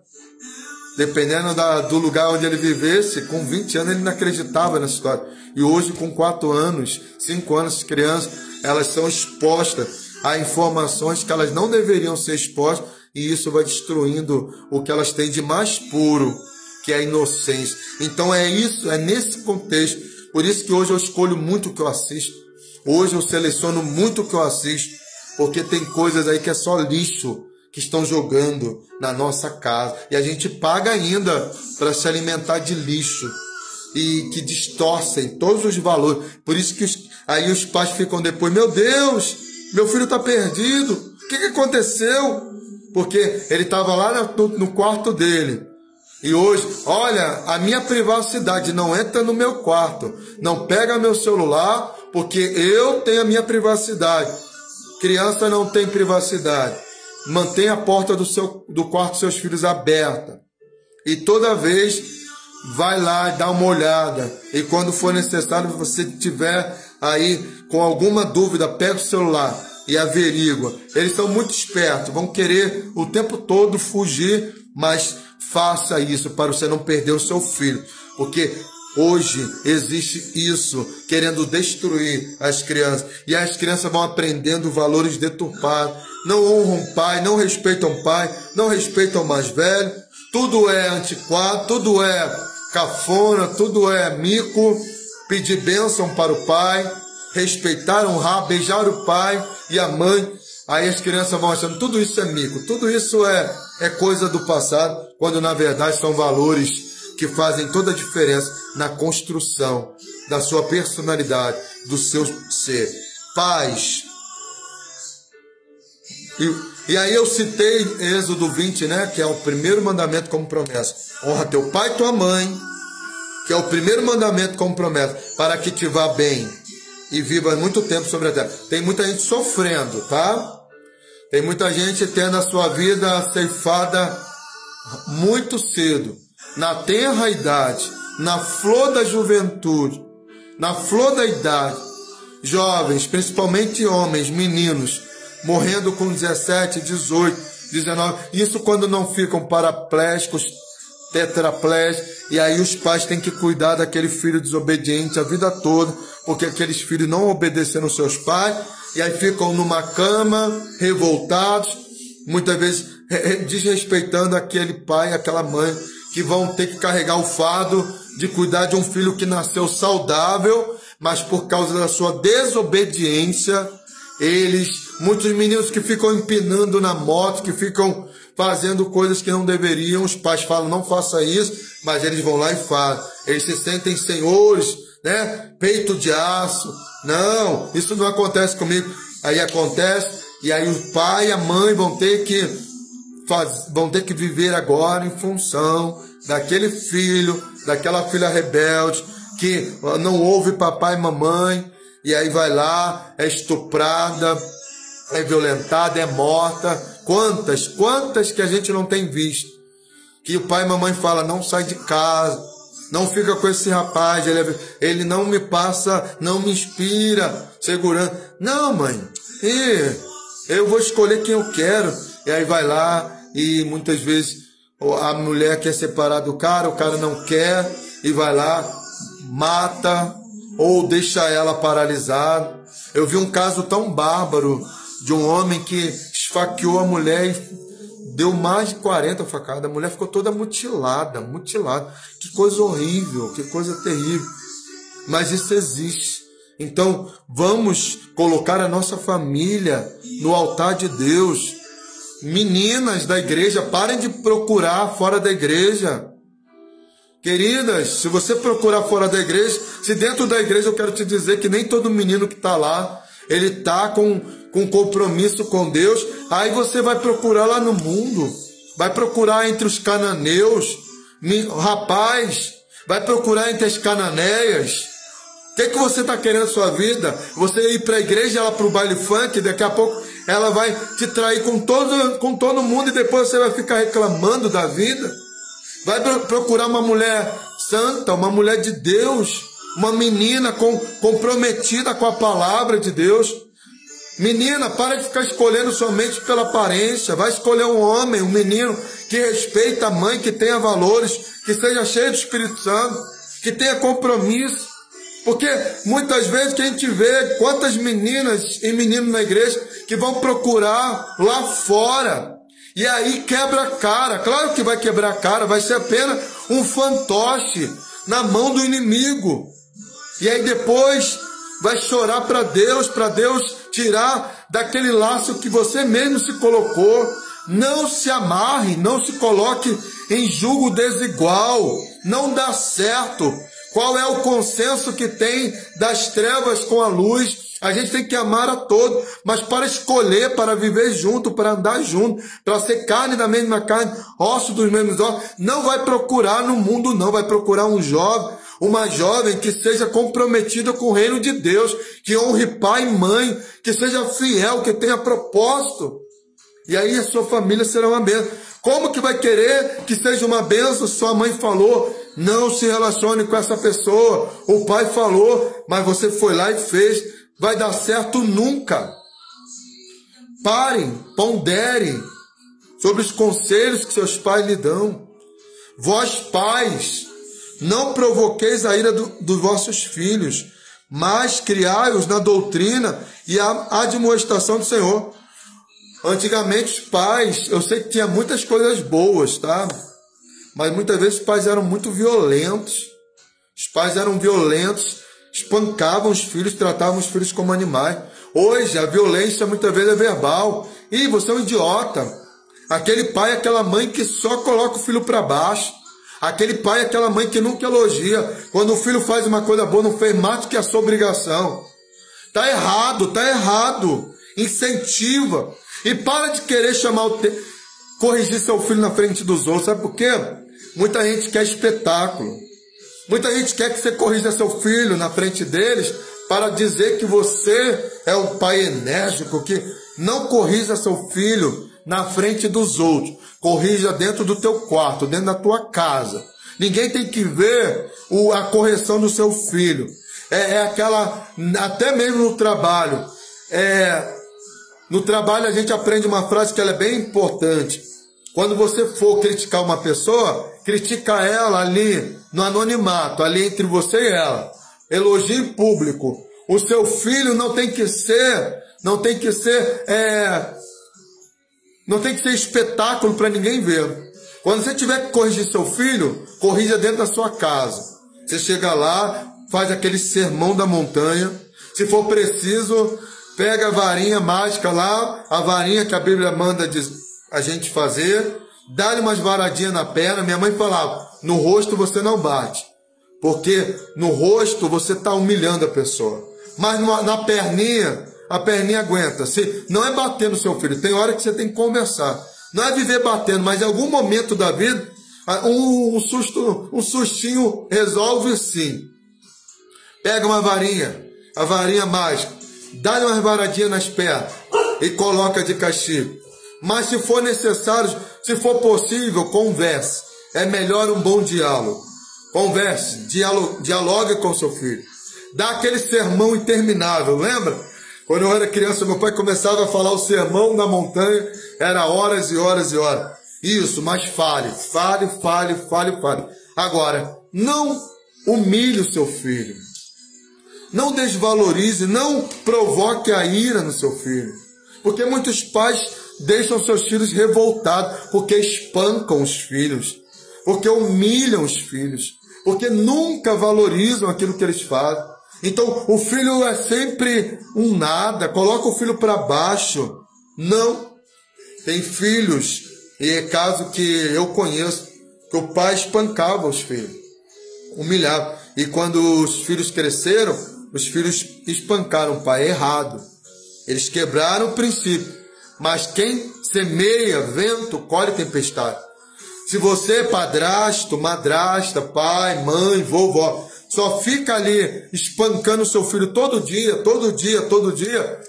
Dependendo do lugar onde ele vivesse, com 20 anos ele não acreditava nessa história. E hoje, com 4 anos, 5 anos, as crianças, elas são expostas a informações que elas não deveriam ser expostas, e isso vai destruindo o que elas têm de mais puro, que é a inocência. Então é nesse contexto. Por isso que hoje eu escolho muito o que eu assisto. Hoje eu seleciono muito o que eu assisto, porque tem coisas aí que é só lixo que estão jogando na nossa casa. E a gente paga ainda para se alimentar de lixo, e que distorcem todos os valores. Por isso que aí os pais ficam depois: meu Deus, meu filho está perdido. O que aconteceu? Porque ele estava lá no quarto dele. E hoje, olha, a minha privacidade, não entra no meu quarto, não pega meu celular, porque eu tenho a minha privacidade. Criança não tem privacidade. Mantém a porta do quarto dos seus filhos aberta. E toda vez vai lá e dá uma olhada. E quando for necessário, você tiver aí com alguma dúvida, pega o celular e averigua. Eles são muito espertos, vão querer o tempo todo fugir, mas faça isso para você não perder o seu filho. Porque hoje existe isso, querendo destruir as crianças. E as crianças vão aprendendo valores deturpados. Não honram o pai, não respeitam o pai, não respeitam o mais velho. Tudo é antiquado, tudo é cafona, tudo é mico. Pedir bênção para o pai, respeitar, honrar, beijar o pai e a mãe. Aí as crianças vão achando tudo isso é mico, tudo isso é coisa do passado, quando na verdade são valores que fazem toda a diferença na construção da sua personalidade, do seu ser. Pais. E aí eu citei Êxodo 20, né, que é o primeiro mandamento como promessa. Honra teu pai e tua mãe, que é o primeiro mandamento como promessa, para que te vá bem e viva muito tempo sobre a terra. Tem muita gente sofrendo, tá? Tem muita gente tendo a sua vida ceifada muito cedo, na tenra idade, na flor da juventude, na flor da idade. Jovens, principalmente homens, meninos, morrendo com 17, 18, 19. Isso quando não ficam paraplégicos, tetraplégicos. E aí os pais têm que cuidar daquele filho desobediente a vida toda, porque aqueles filhos não obedeceram seus pais. E aí ficam numa cama, revoltados, muitas vezes desrespeitando aquele pai, aquela mãe, que vão ter que carregar o fardo de cuidar de um filho que nasceu saudável, mas por causa da sua desobediência, muitos meninos que ficam empinando na moto, que ficam fazendo coisas que não deveriam, os pais falam, não faça isso, mas eles vão lá e fazem. Eles se sentem senhores, né? Peito de aço. Não, isso não acontece comigo. Aí acontece, e aí o pai e a mãe vão ter que viver agora em função daquele filho, daquela filha rebelde, que não ouve papai e mamãe, e aí vai lá, é estuprada, é violentada, é morta. Quantas que a gente não tem visto? Que o pai e mamãe falam, não sai de casa, não fica com esse rapaz, ele não me passa, não me inspira segurança. Não, mãe, eu vou escolher quem eu quero. E aí vai lá, e muitas vezes a mulher quer separar do cara, o cara não quer, e vai lá, mata, ou deixa ela paralisada. Eu vi um caso tão bárbaro de um homem que esfaqueou a mulher e deu mais de 40 facadas. A mulher ficou toda mutilada. Que coisa horrível, que coisa terrível. Mas isso existe. Então, vamos colocar a nossa família no altar de Deus. Meninas da igreja, parem de procurar fora da igreja. Queridas, se você procurar fora da igreja, se dentro da igreja, eu quero te dizer que nem todo menino que está lá, ele está com compromisso com Deus. Aí você vai procurar lá no mundo, vai procurar entre os cananeus, rapaz, vai procurar entre as cananeias. O que você está querendo na sua vida? Você ir para a igreja, ela para o baile funk, daqui a pouco ela vai te trair com todo mundo e depois você vai ficar reclamando da vida? Vai procurar uma mulher santa, uma mulher de Deus, uma menina comprometida com a palavra de Deus. Menina, para de ficar escolhendo somente pela aparência. Vai escolher um homem, um menino que respeita a mãe, que tenha valores, que seja cheio do Espírito Santo, que tenha compromisso. Porque muitas vezes que a gente vê quantas meninas e meninos na igreja que vão procurar lá fora. E aí quebra a cara. Claro que vai quebrar a cara, vai ser apenas um fantoche na mão do inimigo. E aí depois vai chorar para Deus tirar daquele laço que você mesmo se colocou. Não se amarre, não se coloque em jugo desigual. Não dá certo. Qual é o consenso que tem das trevas com a luz? A gente tem que amar a todos, mas para escolher, para viver junto, para andar junto, para ser carne da mesma carne, osso dos mesmos ossos, não vai procurar no mundo, não. Vai procurar um jovem, uma jovem que seja comprometida com o reino de Deus, que honre pai e mãe, que seja fiel, que tenha propósito. E aí a sua família será uma bênção. Como que vai querer que seja uma bênção? Sua mãe falou, não se relacione com essa pessoa. O pai falou, mas você foi lá e fez. Vai dar certo nunca. Parem, ponderem sobre os conselhos que seus pais lhe dão. Vós, pais, não provoqueis a ira dos vossos filhos, mas criai-os na doutrina e a admoestação do Senhor. Antigamente os pais, eu sei que tinha muitas coisas boas, tá? Mas muitas vezes os pais eram muito violentos. Os pais eram violentos, espancavam os filhos, tratavam os filhos como animais. Hoje a violência muitas vezes é verbal. Ih, você é um idiota. Aquele pai, aquela mãe que só coloca o filho para baixo. Aquele pai, aquela mãe que nunca elogia. Quando o filho faz uma coisa boa, não fez mais do que a sua obrigação. Tá errado, tá errado. Incentiva. E para de querer corrigir seu filho na frente dos outros. Sabe por quê? Muita gente quer espetáculo. Muita gente quer que você corrija seu filho na frente deles para dizer que você é um pai enérgico, que não corrija seu filho na frente dos outros. Corrija dentro do teu quarto, dentro da tua casa. Ninguém tem que ver a correção do seu filho. É aquela, até mesmo no trabalho. No trabalho a gente aprende uma frase que ela é bem importante. Quando você for criticar uma pessoa, critica ela ali no anonimato, ali entre você e ela. Elogie em público. O seu filho não tem que ser espetáculo para ninguém ver. Quando você tiver que corrigir seu filho, corrija dentro da sua casa. Você chega lá, faz aquele sermão da montanha. Se for preciso, pega a varinha mágica lá, a varinha que a Bíblia manda a gente fazer, dá-lhe umas varadinhas na perna. Minha mãe falava, no rosto você não bate, porque no rosto você está humilhando a pessoa. Mas na perninha, a perninha aguenta. Não é bater no seu filho, tem hora que você tem que conversar. Não é viver batendo, mas em algum momento da vida, um sustinho resolve sim. Pega uma varinha, a varinha mágica, dá-lhe umas varadinhas nas pernas e coloca de castigo. Mas se for necessário, se for possível, converse. É melhor um bom diálogo. Converse, dialogue com seu filho. Dá aquele sermão interminável, lembra? Quando eu era criança, meu pai começava a falar o sermão da montanha, era horas e horas e horas. Isso, mas fale. Agora, não humilhe o seu filho. Não desvalorize, não provoque a ira no seu filho. Porque muitos pais deixam seus filhos revoltados, porque espancam os filhos, porque humilham os filhos, porque nunca valorizam aquilo que eles fazem. Então, o filho é sempre um nada, coloca o filho para baixo. Não. Tem filhos, e é caso que eu conheço, que o pai espancava os filhos, humilhava. E quando os filhos cresceram, os filhos espancaram o pai errado. Eles quebraram o princípio. Mas quem semeia vento, colhe tempestade. Se você, padrasto, madrasta, pai, mãe, vovó, só fica ali espancando seu filho todo dia,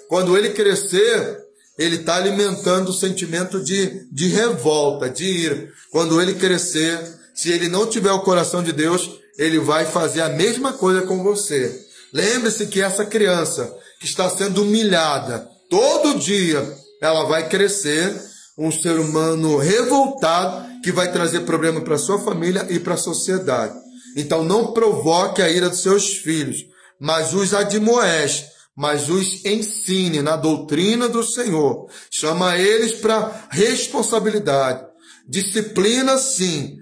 quando ele crescer, ele está alimentando o sentimento de revolta, de ira. Quando ele crescer, se ele não tiver o coração de Deus, ele vai fazer a mesma coisa com você. Lembre-se que essa criança que está sendo humilhada todo dia, ela vai crescer um ser humano revoltado que vai trazer problema para sua família e para a sociedade. Então não provoque a ira dos seus filhos, mas os admoeste, mas os ensine na doutrina do Senhor. Chama eles para responsabilidade. Disciplina, sim.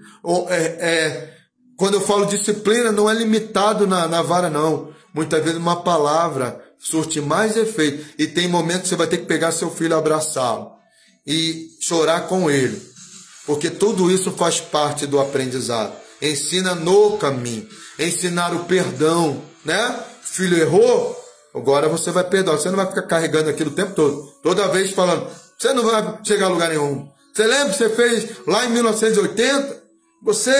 Quando eu falo disciplina, não é limitado na vara, não. Muitas vezes uma palavra surte mais efeito. E tem momentos que você vai ter que pegar seu filho e abraçá-lo e chorar com ele. Porque tudo isso faz parte do aprendizado. Ensina no caminho. Ensinar o perdão, né? Filho errou, agora você vai perdoar. Você não vai ficar carregando aquilo o tempo todo. Toda vez falando, você não vai chegar a lugar nenhum. Você lembra que você fez lá em 1980? Você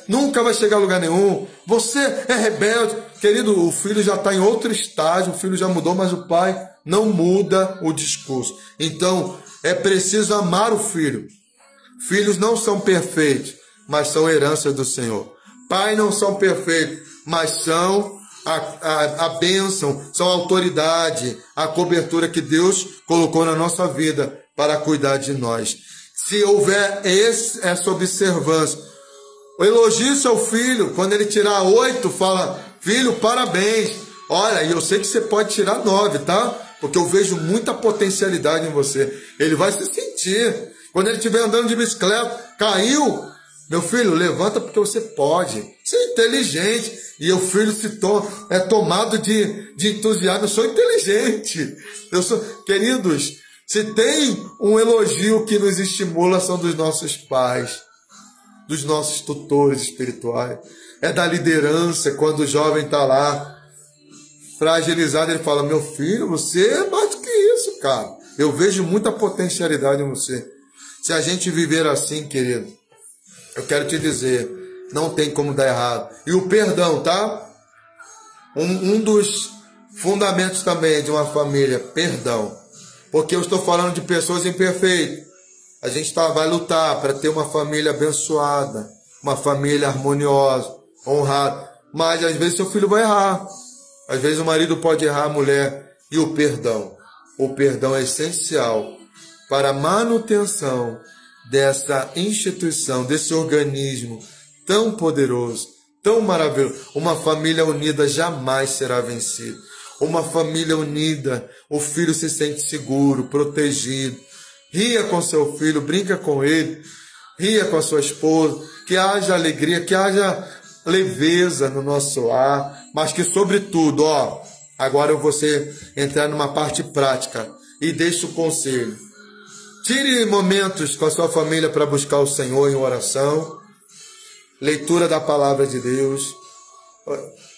nunca vai chegar a lugar nenhum. Você é rebelde. Querido, o filho já está em outro estágio, o filho já mudou, mas o pai não muda o discurso. Então, é preciso amar o filho. Filhos não são perfeitos, mas são heranças do Senhor. Pais não são perfeitos, mas são a bênção, são a autoridade, a cobertura que Deus colocou na nossa vida para cuidar de nós. Se houver essa observância, elogie seu filho. Quando ele tirar 8, fala, filho, parabéns. Olha, e eu sei que você pode tirar 9, tá? Porque eu vejo muita potencialidade em você. Ele vai se sentir. Quando ele estiver andando de bicicleta, caiu, Meu filho, levanta porque você pode. Você é inteligente. E o filho é tomado de entusiasmo. Eu sou inteligente. Queridos, se tem um elogio que nos estimula, são dos nossos pais, dos nossos tutores espirituais. É da liderança, quando o jovem está lá, fragilizado, ele fala, meu filho, você é mais do que isso, cara. Eu vejo muita potencialidade em você. Se a gente viver assim, querido, eu quero te dizer, não tem como dar errado. E o perdão, tá? Um dos fundamentos também de uma família, perdão. Porque eu estou falando de pessoas imperfeitas. A gente vai lutar para ter uma família abençoada, uma família harmoniosa, honrada. Mas às vezes seu filho vai errar. Às vezes o marido pode errar, a mulher. E o perdão. O perdão é essencial para a manutenção dessa instituição, desse organismo tão poderoso, tão maravilhoso. Uma família unida jamais será vencida. Uma família unida, o filho se sente seguro, protegido. Ria com seu filho, brinca com ele, ria com a sua esposa, que haja alegria, que haja leveza no nosso lar, mas que sobretudo, agora eu vou entrar numa parte prática e deixo o conselho. Tire momentos com a sua família para buscar o Senhor em oração, leitura da palavra de Deus.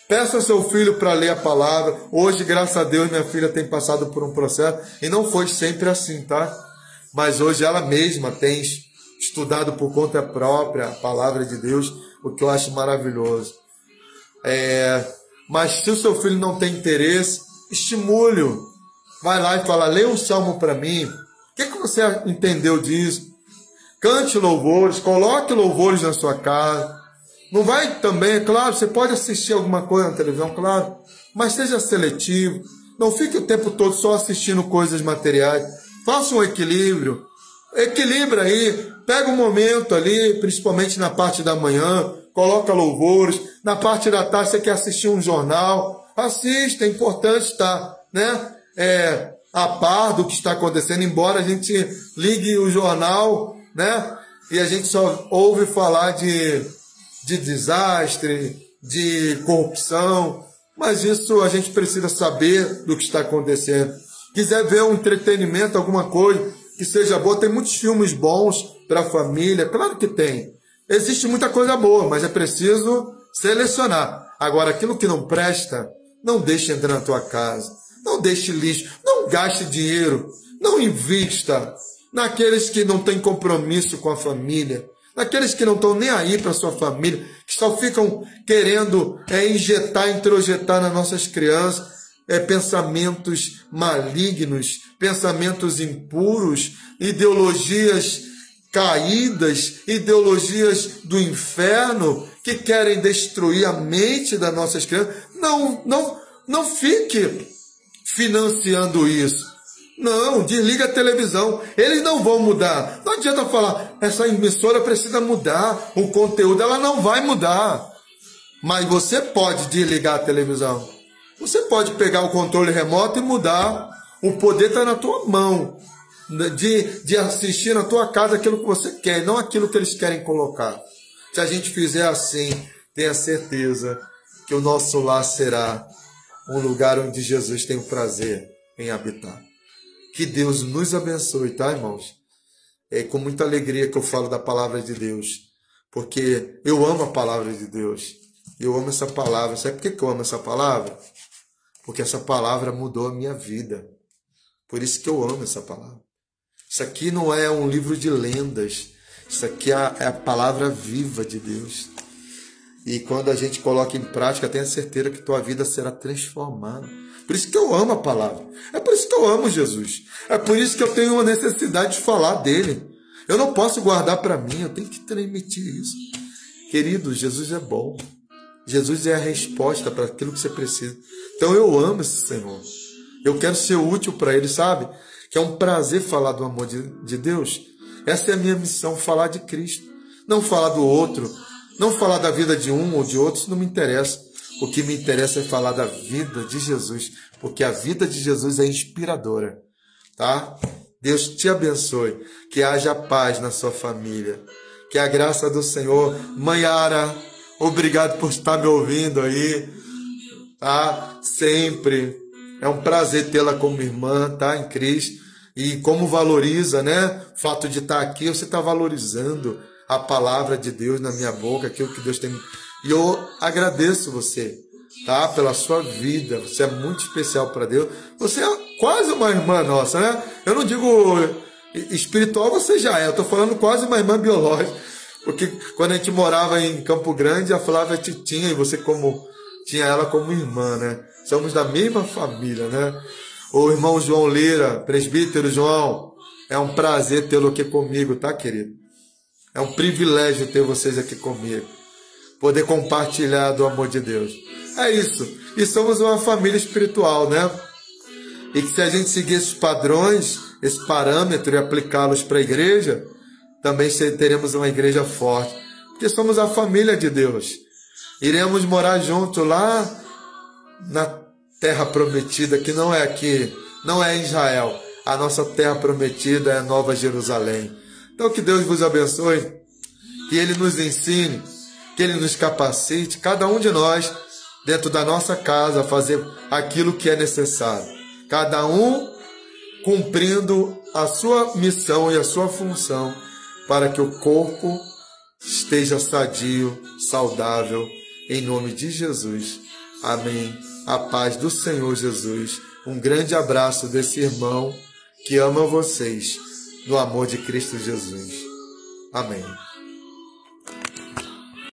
Peça ao seu filho para ler a palavra. Hoje, graças a Deus, minha filha tem passado por um processo e não foi sempre assim, tá? Mas hoje ela mesma tem estudado por conta própria a palavra de Deus, o que eu acho maravilhoso. Mas se o seu filho não tem interesse, estimule-o. Vai lá e fala, lê um salmo para mim. O que você entendeu disso? Cante louvores, coloque louvores na sua casa. Não vai também, é claro, você pode assistir alguma coisa na televisão, claro, mas seja seletivo. Não fique o tempo todo só assistindo coisas materiais. Faça um equilíbrio. Equilibra aí. Pega um momento ali, principalmente na parte da manhã, coloca louvores. Na parte da tarde você quer assistir um jornal. Assista, é importante estar, a par do que está acontecendo, embora a gente ligue o jornal, e a gente só ouve falar de desastre, de corrupção, mas isso a gente precisa saber do que está acontecendo. Quiser ver um entretenimento, alguma coisa que seja boa, tem muitos filmes bons para a família, claro que tem. Existe muita coisa boa, mas é preciso selecionar. Agora, aquilo que não presta, não deixe entrar na tua casa, não deixe lixo, não gaste dinheiro, não invista naqueles que não têm compromisso com a família, naqueles que não estão nem aí para a sua família, que só ficam querendo introjetar nas nossas crianças pensamentos malignos, pensamentos impuros, ideologias caídas, ideologias do inferno, que querem destruir a mente das nossas crianças. Não fique financiando isso. Não, desliga a televisão. Eles não vão mudar. Não adianta falar, essa emissora precisa mudar. O conteúdo, ela não vai mudar. Mas você pode desligar a televisão. Você pode pegar o controle remoto e mudar. O poder está na tua mão. De assistir na tua casa aquilo que você quer, não aquilo que eles querem colocar. Se a gente fizer assim, tenha certeza que o nosso lar será um lugar onde Jesus tem o prazer em habitar. Que Deus nos abençoe, tá, irmãos? É com muita alegria que eu falo da palavra de Deus, porque eu amo a palavra de Deus. Eu amo essa palavra. Sabe por que eu amo essa palavra? Porque essa palavra mudou a minha vida. Por isso que eu amo essa palavra. Isso aqui não é um livro de lendas. Isso aqui é a palavra viva de Deus. E quando a gente coloca em prática, tenha certeza que tua vida será transformada. Por isso que eu amo a palavra. É por isso que eu amo Jesus. É por isso que eu tenho uma necessidade de falar dele. Eu não posso guardar para mim, eu tenho que transmitir isso. Querido, Jesus é bom. Jesus é a resposta para aquilo que você precisa. Então eu amo esse Senhor. Eu quero ser útil para ele, sabe? Que é um prazer falar do amor de Deus. Essa é a minha missão, falar de Cristo. Não falar do outro. Não falar da vida de um ou de outro, isso não me interessa. O que me interessa é falar da vida de Jesus, porque a vida de Jesus é inspiradora, tá? Deus te abençoe, que haja paz na sua família, Que a graça do Senhor. Maiara, obrigado por estar me ouvindo aí, tá? Sempre. É um prazer tê-la como irmã, tá? Em Cristo. E como valoriza, né? O fato de estar aqui, você está valorizando a palavra de Deus na minha boca, aquilo que Deus tem. E eu agradeço você, tá? Pela sua vida. Você é muito especial para Deus. Você é quase uma irmã nossa, né? Eu não digo espiritual, você já é. Eu tô falando quase uma irmã biológica. Porque quando a gente morava em Campo Grande, a Flávia Titinha, e você como tinha ela como irmã, né? Somos da mesma família, né? O irmão João Lira, presbítero João, é um prazer tê-lo aqui comigo, tá, querido? É um privilégio ter vocês aqui comigo. Poder compartilhar do amor de Deus. É isso. E somos uma família espiritual, né? E que se a gente seguir esses padrões, esse parâmetro e aplicá-los para a igreja, também teremos uma igreja forte. Porque somos a família de Deus. Iremos morar junto lá na terra prometida, que não é aqui, não é Israel. A nossa terra prometida é a Nova Jerusalém. Então que Deus vos abençoe, que Ele nos ensine, que Ele nos capacite, cada um de nós, dentro da nossa casa, a fazer aquilo que é necessário. Cada um cumprindo a sua missão e a sua função, para que o corpo esteja sadio, saudável, em nome de Jesus. Amém. A paz do Senhor Jesus. Um grande abraço desse irmão que ama vocês, no amor de Cristo Jesus. Amém.